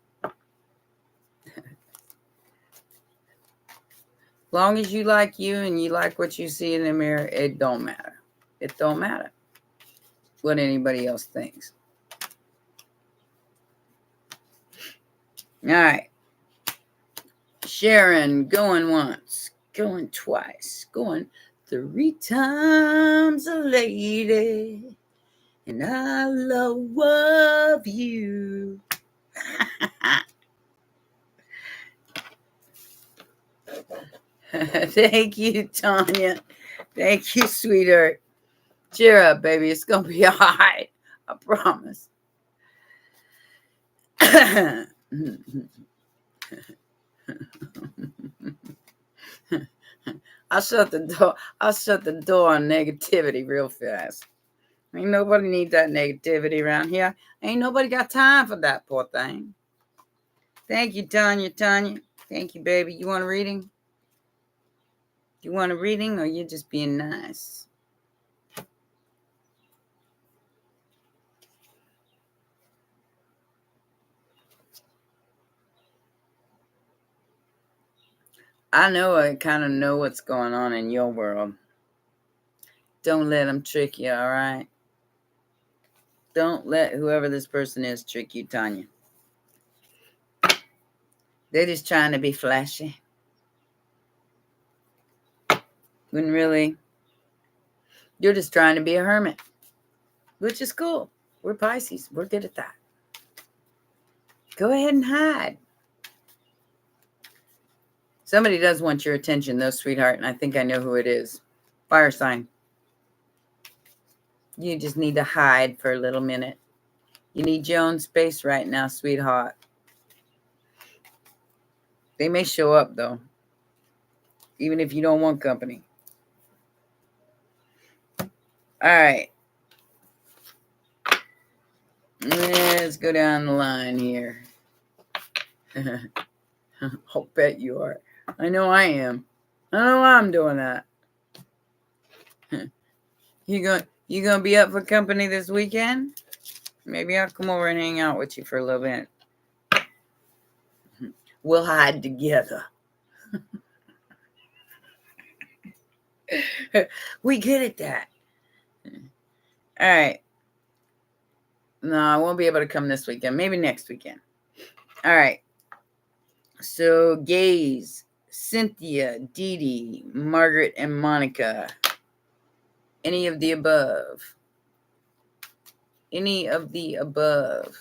Long as you like you and you like what you see in the mirror, it don't matter. It don't matter what anybody else thinks. All right. Sharon, going once, going twice, going 3 times a lady. And I love you. Thank you, Tanya. Thank you, sweetheart. Cheer up, baby. It's going to be all right. I promise. I'll shut the door. I'll shut the door on negativity real fast. Ain't nobody need that negativity around here. Ain't nobody got time for that, poor thing. Thank you, Tanya. Thank you, baby. You want a reading? You want a reading, or you just being nice? I kind of know what's going on in your world. Don't let them trick you, all right? Don't let whoever this person is trick you, Tanya. They're just trying to be flashy. When really, you're just trying to be a hermit, which is cool. We're Pisces. We're good at that. Go ahead and hide. Somebody does want your attention, though, sweetheart, and I think I know who it is. Fire sign. You just need to hide for a little minute. You need your own space right now, sweetheart. They may show up, though, even if you don't want company. All right. Let's go down the line here. I'll bet you are. I know I am. I know I'm doing that. You gonna be up for company this weekend? Maybe I'll come over and hang out with you for a little bit. We'll hide together. We good at that. All right. No, I won't be able to come this weekend. Maybe next weekend. All right. So, Gaze, Cynthia, Dee Dee, Margaret, and Monica. Any of the above? Any of the above?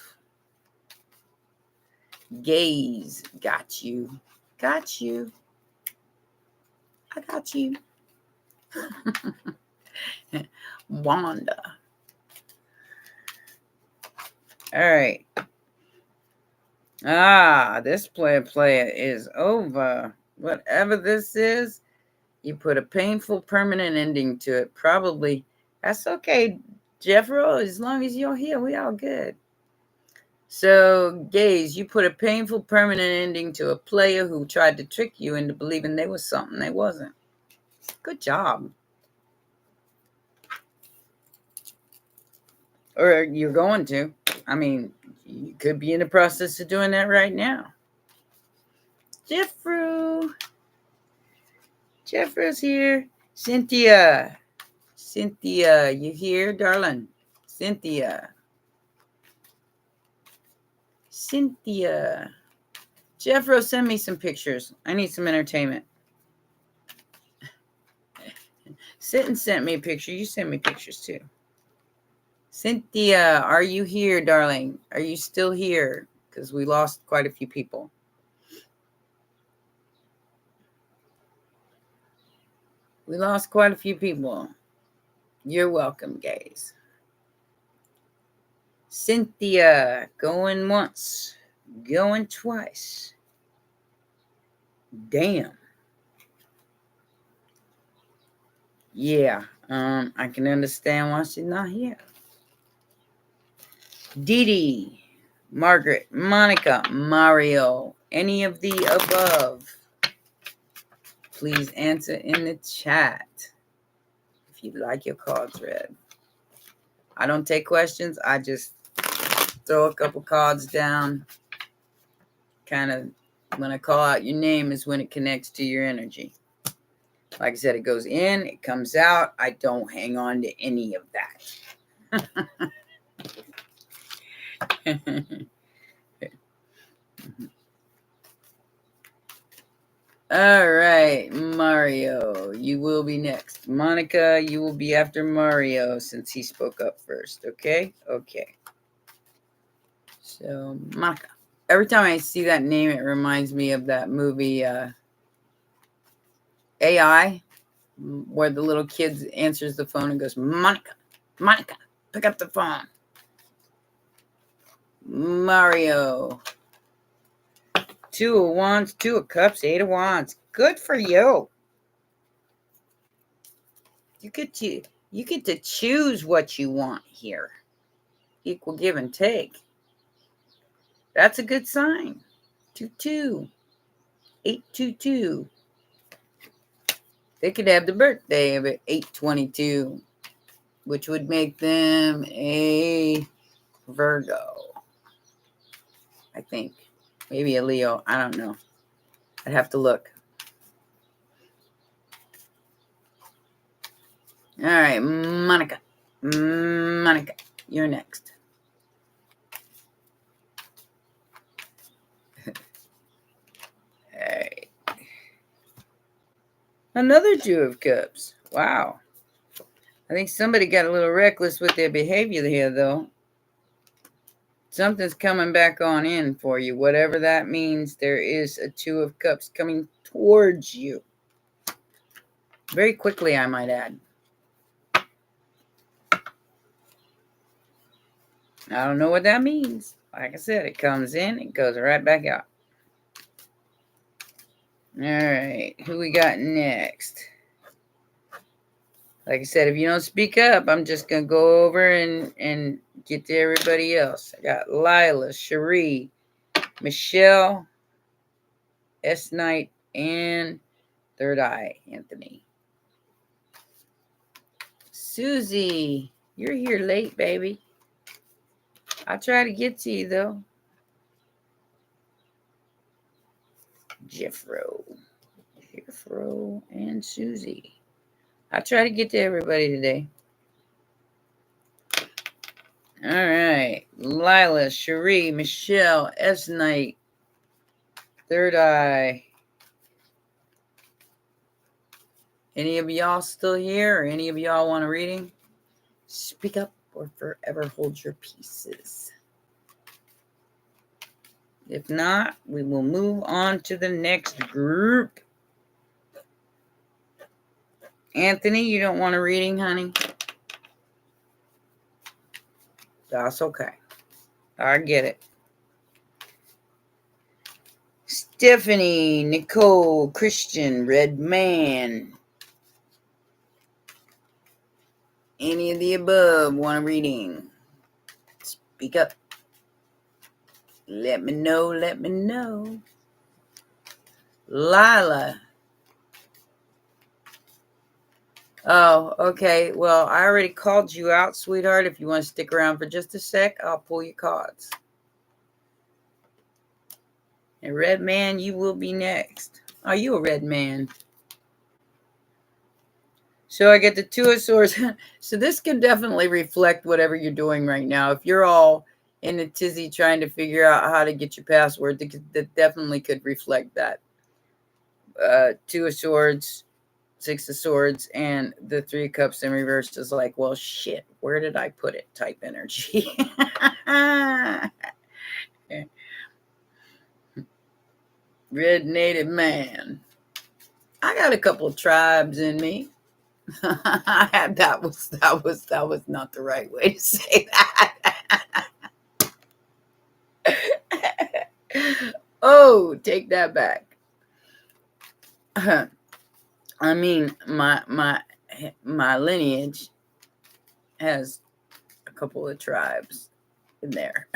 Gaze, got you. Got you. I got you. Wanda. All right. This play is over. Whatever this is, you put a painful permanent ending to it. Probably. That's okay, Jeffro. As long as you're here, we all good. So, Gaze, you put a painful permanent ending to a player who tried to trick you into believing they was something they wasn't. Good job. Or you're going to. I mean, you could be in the process of doing that right now. Jeffro's here. Cynthia, you here, darling? Cynthia. Jeffro, send me some pictures. I need some entertainment. Sit sent me a picture. You send me pictures too. Cynthia, are you here, darling? Are you still here? Because we lost quite a few people. We lost quite a few people. You're welcome, guys. Cynthia, going once, going twice. Damn. Yeah, I can understand why she's not here. Dee Dee, Margaret, Monica, Mario, any of the above? Please answer in the chat if you'd like your cards read. I don't take questions. I just throw a couple cards down. Kind of when I call out your name is when it connects to your energy. Like I said, it goes in, it comes out. I don't hang on to any of that. All right, Mario, you will be next. Monica, you will be after Mario since he spoke up first. Okay? Okay. So, Monica. Every time I see that name, it reminds me of that movie AI, where the little kid answers the phone and goes, Monica, pick up the phone. Mario. 2 of Wands, 2 of Cups, 8 of Wands. Good for you. You get to choose what you want here. Equal give and take. That's a good sign. 2-2. 8-2-2. They could have the birthday of 8/22, which would make them a Virgo. I think. Maybe a Leo. I don't know. I'd have to look. All right, Monica. Monica, you're next. All right. Another 2 of Cups. Wow. I think somebody got a little reckless with their behavior here, though. Something's coming back on in for you. Whatever that means, there is a 2 of Cups coming towards you. Very quickly, I might add. I don't know what that means. Like I said, it comes in, it goes right back out. All right, who we got next? Like I said, if you don't speak up, I'm just going to go over and get to everybody else. I got Lila, Cherie, Michelle, S. Knight, and Third Eye, Anthony. Susie, you're here late, baby. I'll try to get to you, though. Jeffro, and Susie. I'll try to get to everybody today. All right. Lila, Cherie, Michelle, S. Knight, Third Eye. Any of y'all still here, or any of y'all want a reading? Speak up or forever hold your pieces. If not, we will move on to the next group. Anthony, you don't want a reading, honey? That's okay. I get it. Stephanie, Nicole, Christian, Red Man. Any of the above want a reading? Speak up. Let me know. Lila. Oh, okay. Well, I already called you out, sweetheart. If you want to stick around for just a sec, I'll pull your cards. And Red Man, you will be next. Are you a Red Man? So I get the Two of Swords. So this can definitely reflect whatever you're doing right now. If you're all in a tizzy trying to figure out how to get your password, that definitely could reflect that. Two of Swords, Six of Swords, and the Three of Cups in reverse is like, well, shit, where did I put it? Type energy. Red Native Man. I got a couple of tribes in me. that was not the right way to say that. Oh, take that back. I mean, my lineage has a couple of tribes in there.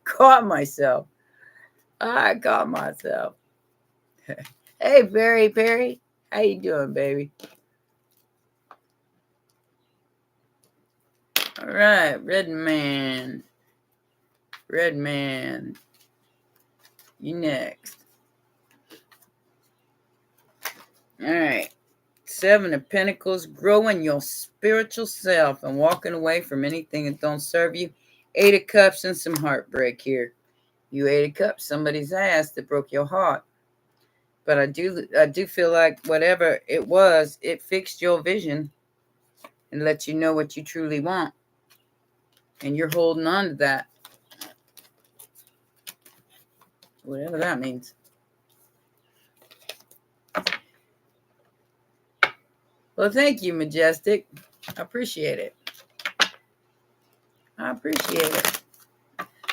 Caught myself. I caught myself. Hey, Perry. How you doing, baby? All right, Red Man. You next. All right. Seven of Pentacles, growing your spiritual self and walking away from anything that don't serve you. Eight of Cups and some heartbreak here. You Eight of Cups, somebody's ass that broke your heart. But I do feel like whatever it was, it fixed your vision and let you know what you truly want. And you're holding on to that. Whatever that means. Well, thank you, Majestic. I appreciate it.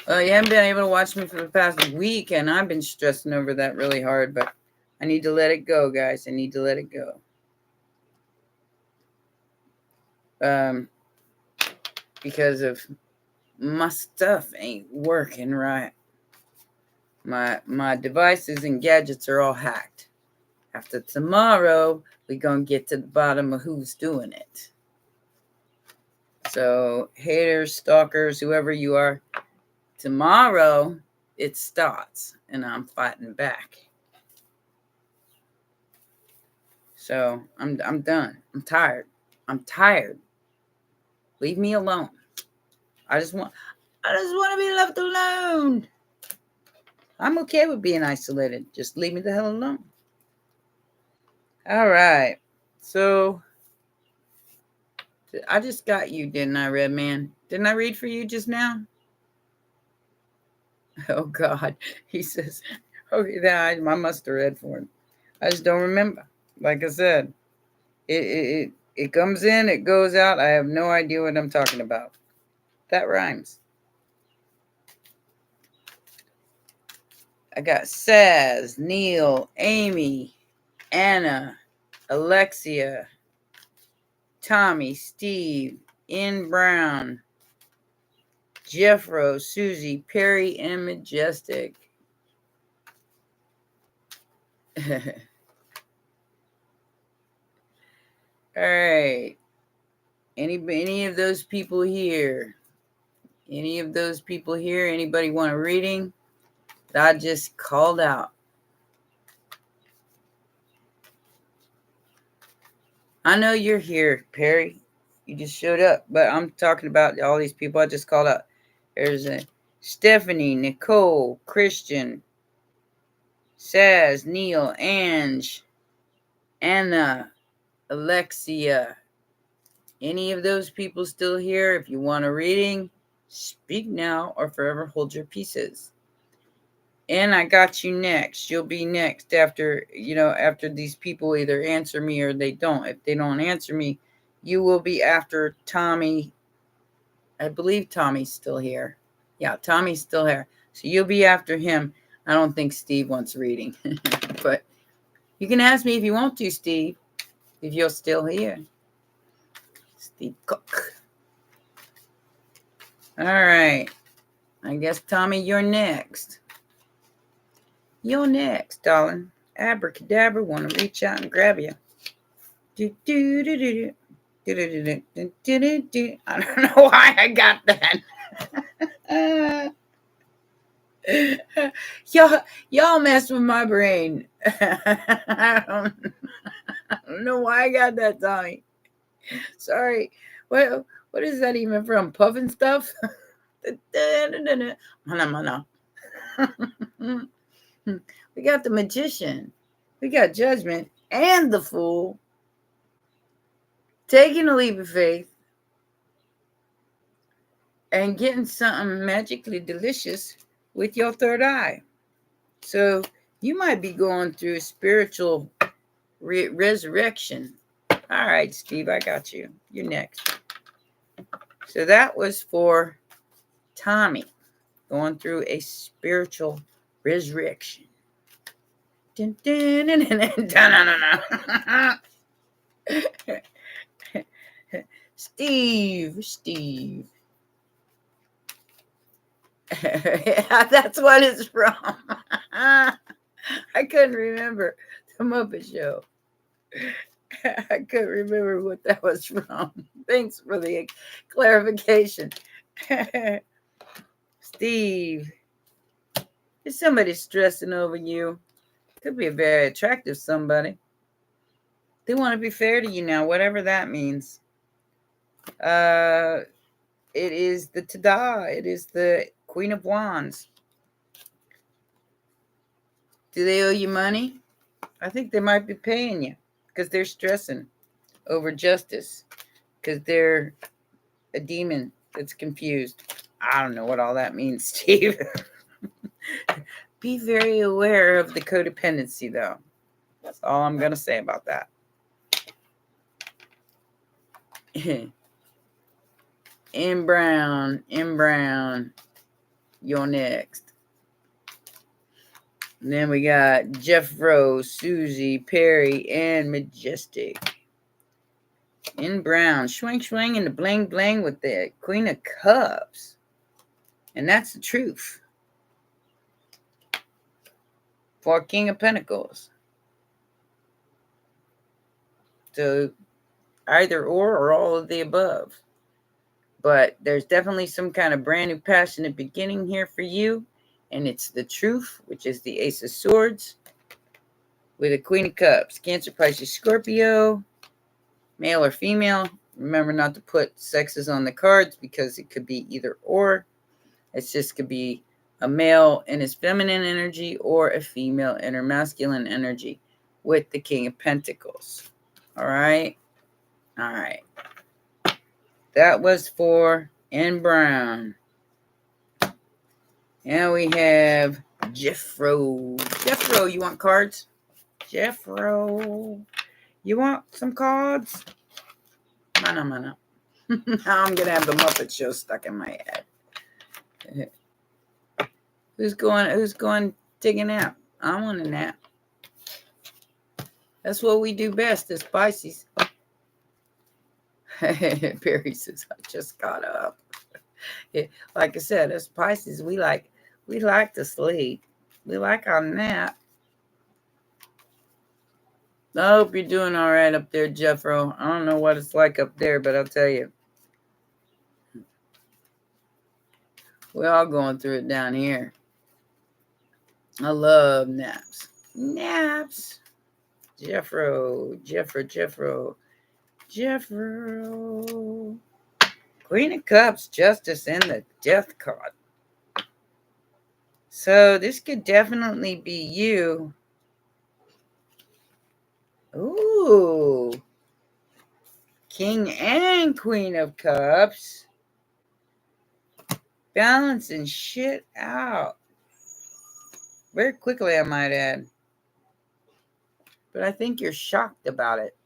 Well, you haven't been able to watch me for the past week, and I've been stressing over that really hard, but I need to let it go, guys. I need to let it go. Because of my stuff ain't working right. My devices and gadgets are all hacked. After tomorrow, we're going to get to the bottom of who's doing it. So, haters, stalkers, whoever you are, tomorrow it starts, and I'm fighting back. So, I'm done. I'm tired. Leave me alone. I just want to be left alone. I'm okay with being isolated. Just leave me the hell alone. All right. So, I just got you, didn't I, Red Man? Didn't I read for you just now? Oh, God. He says, okay, I must have read for him. I just don't remember. Like I said, it comes in, it goes out. I have no idea what I'm talking about. That rhymes. I got Saz, Neil, Amy, Anna, Alexia, Tommy, Steve, Ian Brown, Jeffro, Susie, Perry, and Majestic. All right. Any of those people here? Any of those people here? Anybody want a reading that I just called out? I know you're here, Perry. You just showed up, but I'm talking about all these people I just called out. There's a Stephanie, Nicole, Christian, Saz, Neil, Ange, Anna, Alexia. Any of those people still here? If you want a reading, speak now or forever hold your pieces. And I got you next. You'll be next after, after these people either answer me or they don't. If they don't answer me, you will be after Tommy. I believe Tommy's still here. Yeah, Tommy's still here. So you'll be after him. I don't think Steve wants reading. But you can ask me if you want to, Steve, if you're still here. Steve Cook. All right. I guess, Tommy, you're next. You're next, darling. Abracadabra, want to reach out and grab you. I don't know why I got that. Y'all mess with my brain. I don't know why I got that, Tommy. Sorry. What is that even from? Puffin stuff? We got the magician. We got judgment and the fool. Taking a leap of faith and getting something magically delicious with your third eye. So you might be going through a spiritual resurrection. All right, Steve, I got you. You're next. So that was for Tommy, going through a spiritual resurrection. Dun, dun, dun, dun, dun, dun, dun, dun. Steve. Yeah, that's what it's from. I couldn't remember the Muppet Show. I couldn't remember what that was from. Thanks for the clarification. Steve, is somebody stressing over you? Could be a very attractive somebody. They want to be fair to you now, whatever that means. It is the Tada. It is the Queen of Wands. Do they owe you money? I think they might be paying you because they're stressing over justice because they're a demon that's confused. I don't know what all that means, Steve. Be very aware of the codependency, though. That's all I'm going to say about that. In Brown, you're next. And then we got Jeff Rose, Susie, Perry, and Majestic. In Brown, swing, and the bling with the Queen of Cups. And that's the truth. For King of Pentacles. So either or all of the above. But there's definitely some kind of brand new passionate beginning here for you. And it's the truth, which is the Ace of Swords. With a Queen of Cups. Cancer, Pisces, Scorpio. Male or female. Remember not to put sexes on the cards because it could be either or. It just could be a male in his feminine energy or a female in her masculine energy with the King of Pentacles. All right. That was for N. Brown. Now we have Jeffro. Jeffro, you want cards? Jeffro, you want some cards? Mana. Now I'm going to have the Muppet Show stuck in my head. Who's going take a nap? I want a nap. That's what we do best as Pisces. Perry says, I just got up. Like I said, as Pisces, we like to sleep. We like our nap. I hope you're doing all right up there, Jeffro. I don't know what it's like up there, but I'll tell you. We're all going through it down here. I love naps. Naps. Jeffro. Queen of Cups, Justice, and the Death card. So this could definitely be you. Ooh. King and Queen of Cups. Balancing shit out. Very quickly, I might add. But I think you're shocked about it.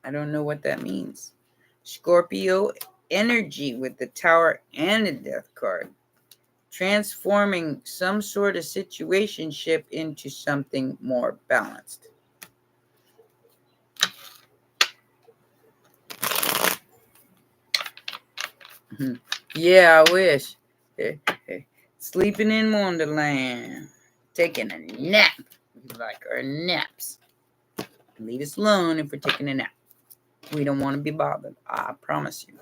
I don't know what that means. Scorpio energy with the Tower and the Death card. Transforming some sort of situationship into something more balanced. Yeah, I wish. Sleeping in Wonderland. Taking a nap. We like our naps. Leave us alone if we're taking a nap. We don't want to be bothered. I promise you.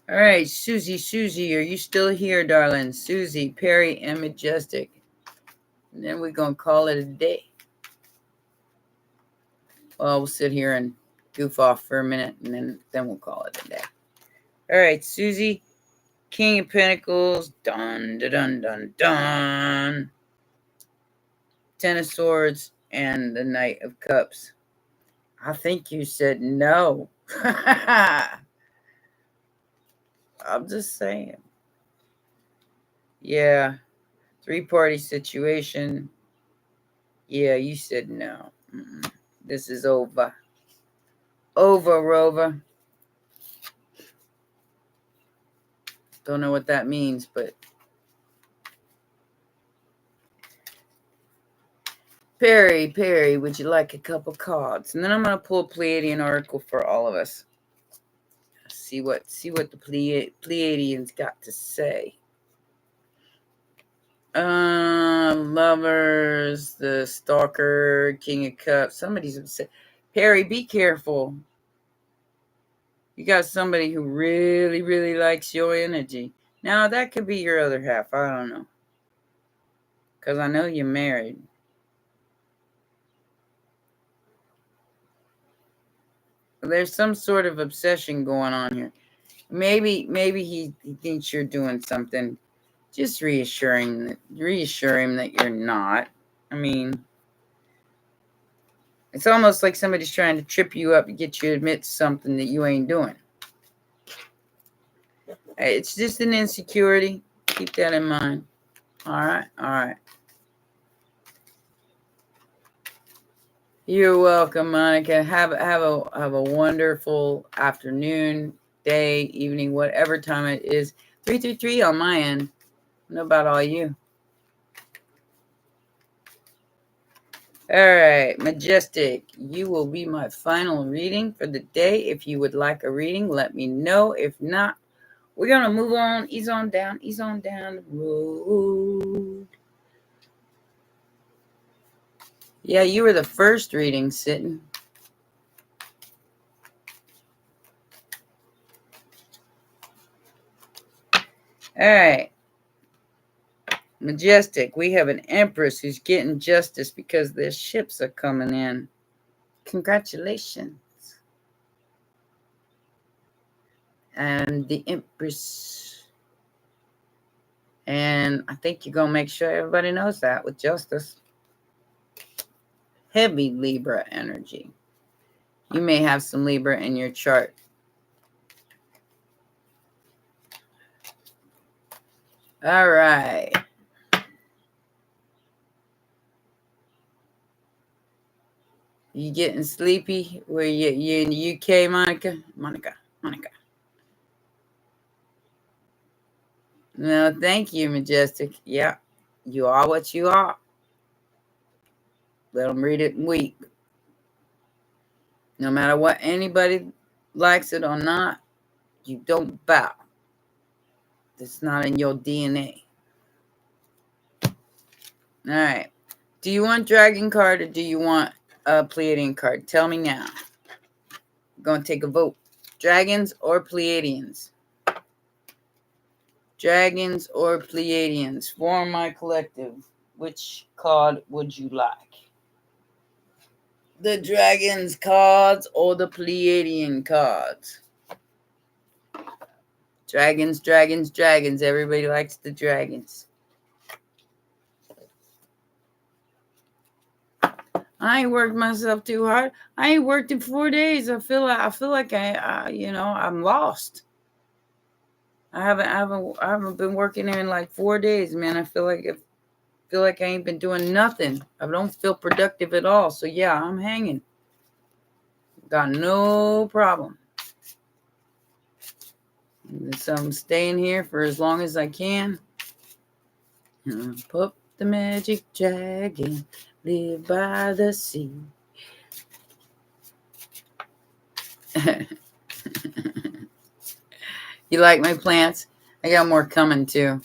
All right, Susie, are you still here, darling? Susie, Perry, and Majestic. And then we're going to call it a day. Well, we'll sit here and goof off for a minute, and then we'll call it a day. All right, Susie, King of Pentacles. Dun, dun, dun, dun, dun. Ten of Swords and the Knight of Cups. I think you said no. I'm just saying. Yeah. 3-party situation. Yeah, you said no. This is over. Over, Rover. Don't know what that means, but Perry, would you like a couple cards? And then I'm gonna pull a Pleiadian oracle for all of us. See what the Pleiadians got to say. Lovers, the Stalker, King of Cups. Somebody's upset. Perry, be careful. You got somebody who really, really likes your energy. Now, that could be your other half. I don't know. Because I know you're married. There's some sort of obsession going on here. Maybe he thinks you're doing something. Just reassure him that you're not. I mean, it's almost like somebody's trying to trip you up to get you to admit to something that you ain't doing. It's just an insecurity. Keep that in mind. All right. You're welcome, Monica. Have a wonderful afternoon, day, evening, whatever time it is. 333 on my end. I don't know about all you. All right, Majestic, you will be my final reading for the day. If you would like a reading, let me know. If not, we're going to move on. Ease on down the road. Yeah, you were the first reading sitting. All right. Majestic, we have an Empress who's getting justice because their ships are coming in. Congratulations. And the Empress. And I think you're going to make sure everybody knows that with justice. Heavy Libra energy. You may have some Libra in your chart. All right. You getting sleepy? Where you in the UK, Monica? Monica. No, thank you, Majestic. Yeah, you are what you are. Let them read it and weep. No matter what anybody likes it or not, you don't bow. It's not in your DNA. All right. Do you want Dragon card or do you want a Pleiadian card? Tell me now. I'm going to take a vote. Dragons or Pleiadians? Dragons or Pleiadians? For my collective, which card would you like? The Dragons cards or the Pleiadian cards? Dragons, dragons, dragons. Everybody likes the dragons. I ain't worked myself too hard. I ain't worked in 4 days. I feel like I'm lost. I haven't been working there in like 4 days, man. I feel like I ain't been doing nothing. I don't feel productive at all. So yeah, I'm hanging. Got no problem. So I'm staying here for as long as I can. Pup the magic dragon, live by the sea. You like my plants? I got more coming too.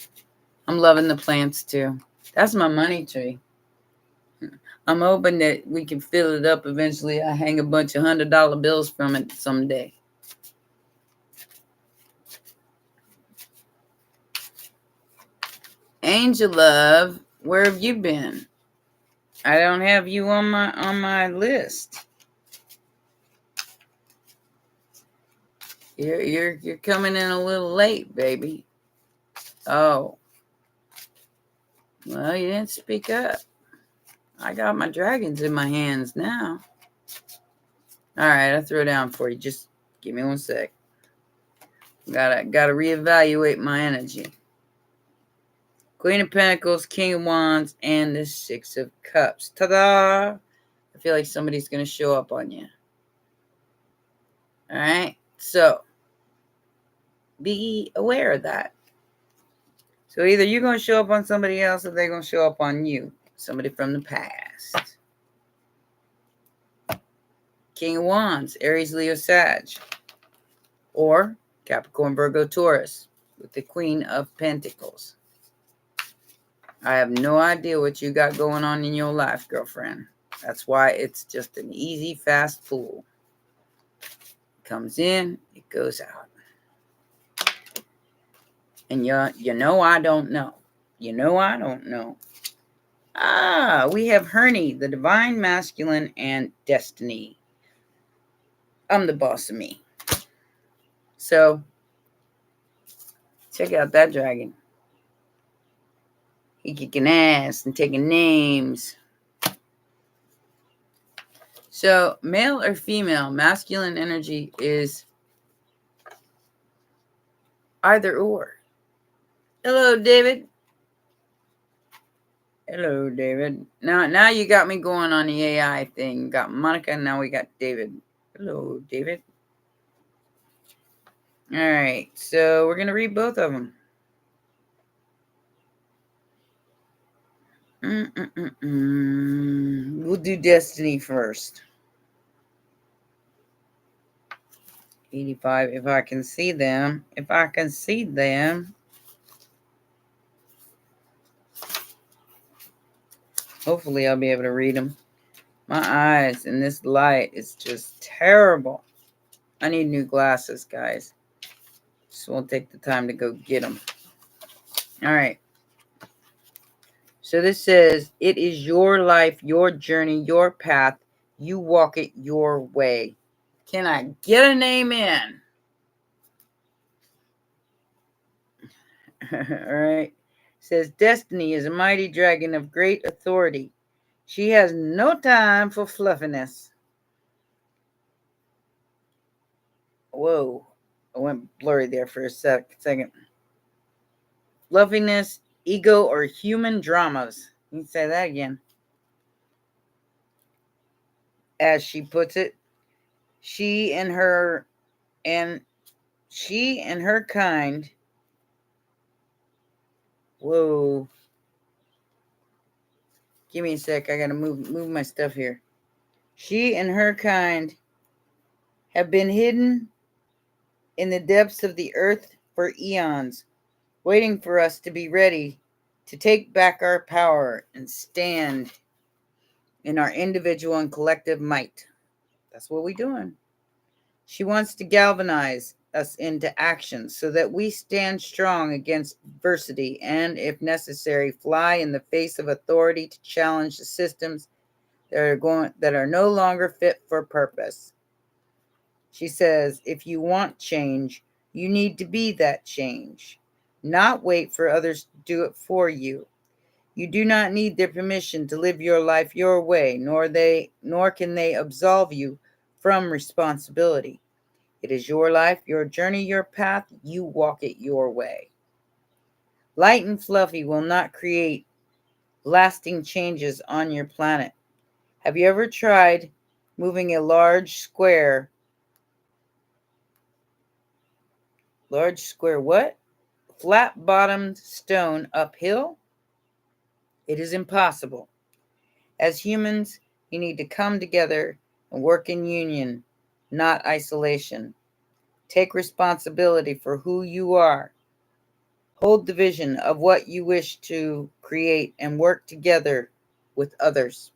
I'm loving the plants too. That's my money tree. I'm hoping that we can fill it up eventually. I hang a bunch of $100 bills from it someday. Angel Love, where have you been? I don't have you on my list. You're coming in a little late, baby. Oh. Well, you didn't speak up. I got my dragons in my hands now. All right, I'll throw down for you. Just give me 1 sec. Gotta reevaluate my energy. Queen of Pentacles, King of Wands, and the Six of Cups. Ta-da! I feel like somebody's going to show up on you. All right? So, be aware of that. So, either you're going to show up on somebody else or they're going to show up on you. Somebody from the past. King of Wands, Aries, Leo, Sag. Or Capricorn, Virgo, Taurus. With the Queen of Pentacles. I have no idea what you got going on in your life, girlfriend. That's why it's just an easy, fast fool. It comes in, it goes out. And you know I don't know. You know I don't know. We have Hernie, the Divine Masculine, and Destiny. I'm the boss of me. So, check out that dragon. He kicking ass and taking names. So, male or female, masculine energy is either or. Hello, David. Hello, David. Now you got me going on the AI thing. Got Monica, and now we got David. Hello, David. All right, so we're going to read both of them. We'll do Destiny first. 85, if I can see them. If I can see them. Hopefully I'll be able to read them. My eyes in this light is just terrible. I need new glasses, guys. Just won't take the time to go get them. All right. So this says, it is your life, your journey, your path. You walk it your way. Can I get an amen? All right. It says, Destiny is a mighty dragon of great authority. She has no time for fluffiness. Whoa. I went blurry there for a second. Fluffiness, ego, or human dramas. You can say that again. As she puts it, she and her kind. Whoa. Give me a sec. I gotta move my stuff here. She and her kind have been hidden in the depths of the earth for eons, waiting for us to be ready to take back our power and stand in our individual and collective might. That's what we're doing. She wants to galvanize us into action so that we stand strong against adversity and, if necessary, fly in the face of authority to challenge the systems that are no longer fit for purpose. She says, if you want change, you need to be that change, not wait for others to do it for you. You do not need their permission to live your life your way, nor can they absolve you from responsibility. It is your life, your journey, your path. You walk it your way. Light and fluffy will not create lasting changes on your planet. Have you ever tried moving a large square what? Flat-bottomed stone uphill? It is impossible. As humans, you need to come together and work in union, not isolation. Take responsibility for who you are. Hold the vision of what you wish to create and work together with others.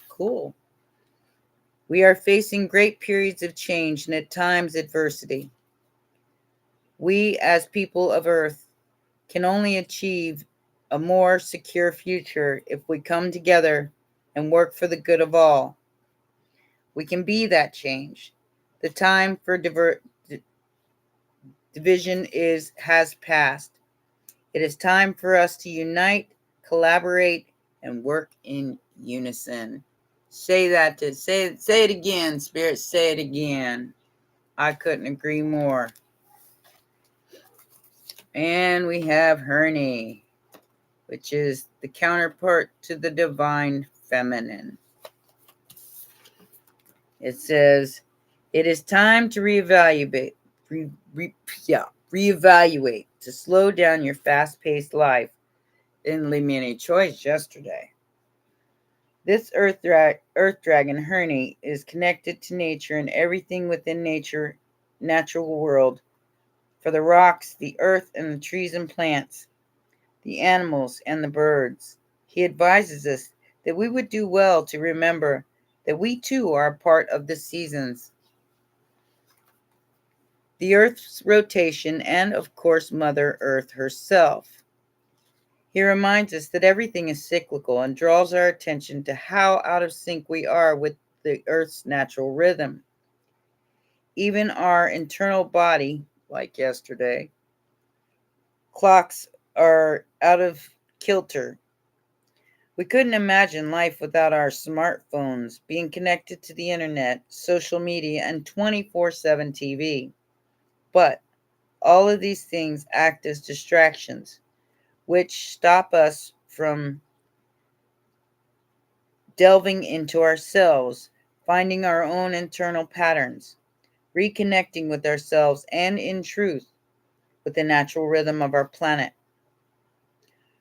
Cool. We are facing great periods of change and at times adversity. We, as people of Earth, can only achieve a more secure future if we come together and work for the good of all. We can be that change. The time for division has passed. It is time for us to unite, collaborate, and work in unison. Say it again, Spirit, say it again. I couldn't agree more. And we have Hernie, which is the counterpart to the divine feminine. It says, it is time to reevaluate, to slow down your fast-paced life. Didn't leave me any choice yesterday. This earth dragon, Hernie, is connected to nature and everything within natural world. For the rocks, the earth, and the trees and plants, the animals, and the birds. He advises us that we would do well to remember that we too are a part of the seasons, the Earth's rotation, and of course Mother Earth herself. He reminds us that everything is cyclical and draws our attention to how out of sync we are with the Earth's natural rhythm. Even our internal body, like yesterday, clocks are out of kilter. We couldn't imagine life without our smartphones, being connected to the internet, social media, and 24/7 TV. But all of these things act as distractions, which stop us from delving into ourselves, finding our own internal patterns, reconnecting with ourselves, and in truth, with the natural rhythm of our planet.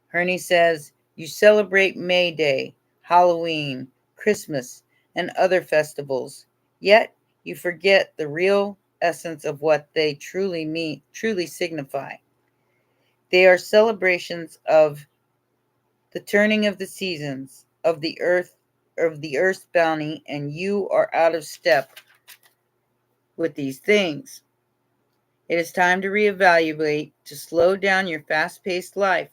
Hernie says, you celebrate May Day, Halloween, Christmas, and other festivals, yet you forget the real essence of what they truly signify. They are celebrations of the turning of the seasons, of the earth's bounty, and you are out of step with these things. It is time to reevaluate, to slow down your fast-paced life,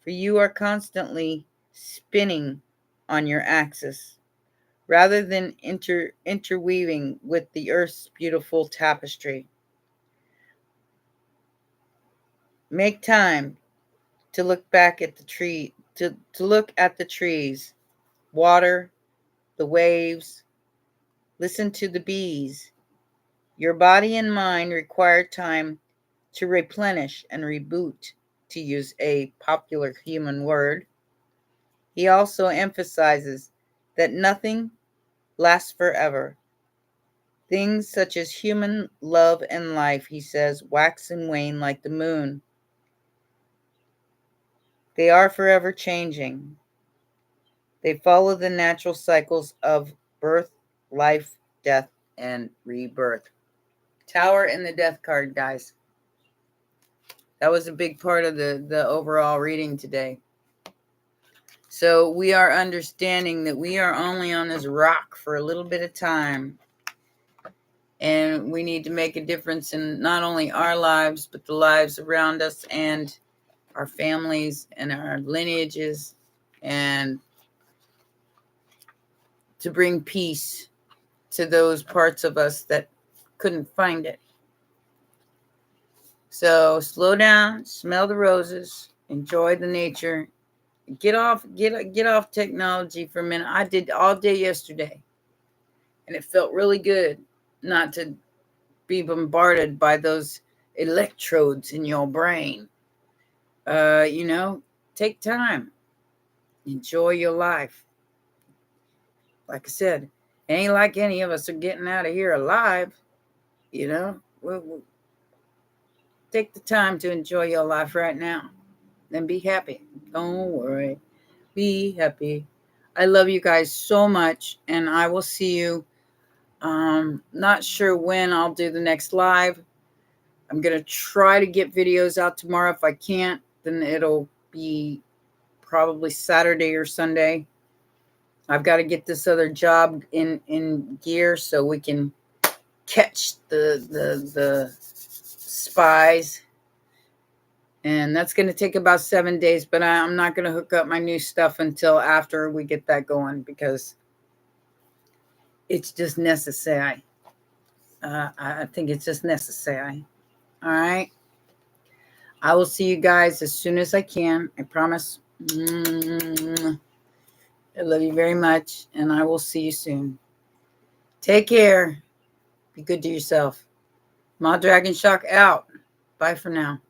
for you are constantly spinning on your axis, rather than interweaving with the earth's beautiful tapestry. Make time to look back at to look at the trees, water, the waves, listen to the bees. Your body and mind require time to replenish and reboot, to use a popular human word. He also emphasizes that nothing lasts forever. Things such as human love and life, he says, wax and wane like the moon. They are forever changing. They follow the natural cycles of birth, life, death, and rebirth. Tower and the Death card, guys. That was a big part of the overall reading today. So we are understanding that we are only on this rock for a little bit of time. And we need to make a difference in not only our lives, but the lives around us and our families and our lineages, and to bring peace to those parts of us that couldn't find it. So slow down, smell the roses, enjoy the nature, get off technology for a minute. I did all day yesterday, and it felt really good not to be bombarded by those electrodes in your brain. Take time, enjoy your life. Like I said, it ain't like any of us are getting out of here alive. We'll take the time to enjoy your life right now, and be happy. Don't worry, be happy. I love you guys so much, and I will see you. Not sure when I'll do the next live. I'm gonna try to get videos out tomorrow. If I can't, then it'll be probably Saturday or Sunday. I've got to get this other job in gear so we can catch the spies, and that's going to take about 7 days. But I'm not going to hook up my new stuff until after we get that going, because it's just necessary. I think it's just necessary. All right. I will see you guys as soon as I can. I promise. I love you very much, and I will see you soon. Take care. Be good to yourself. Ma Dragonshark out. Bye for now.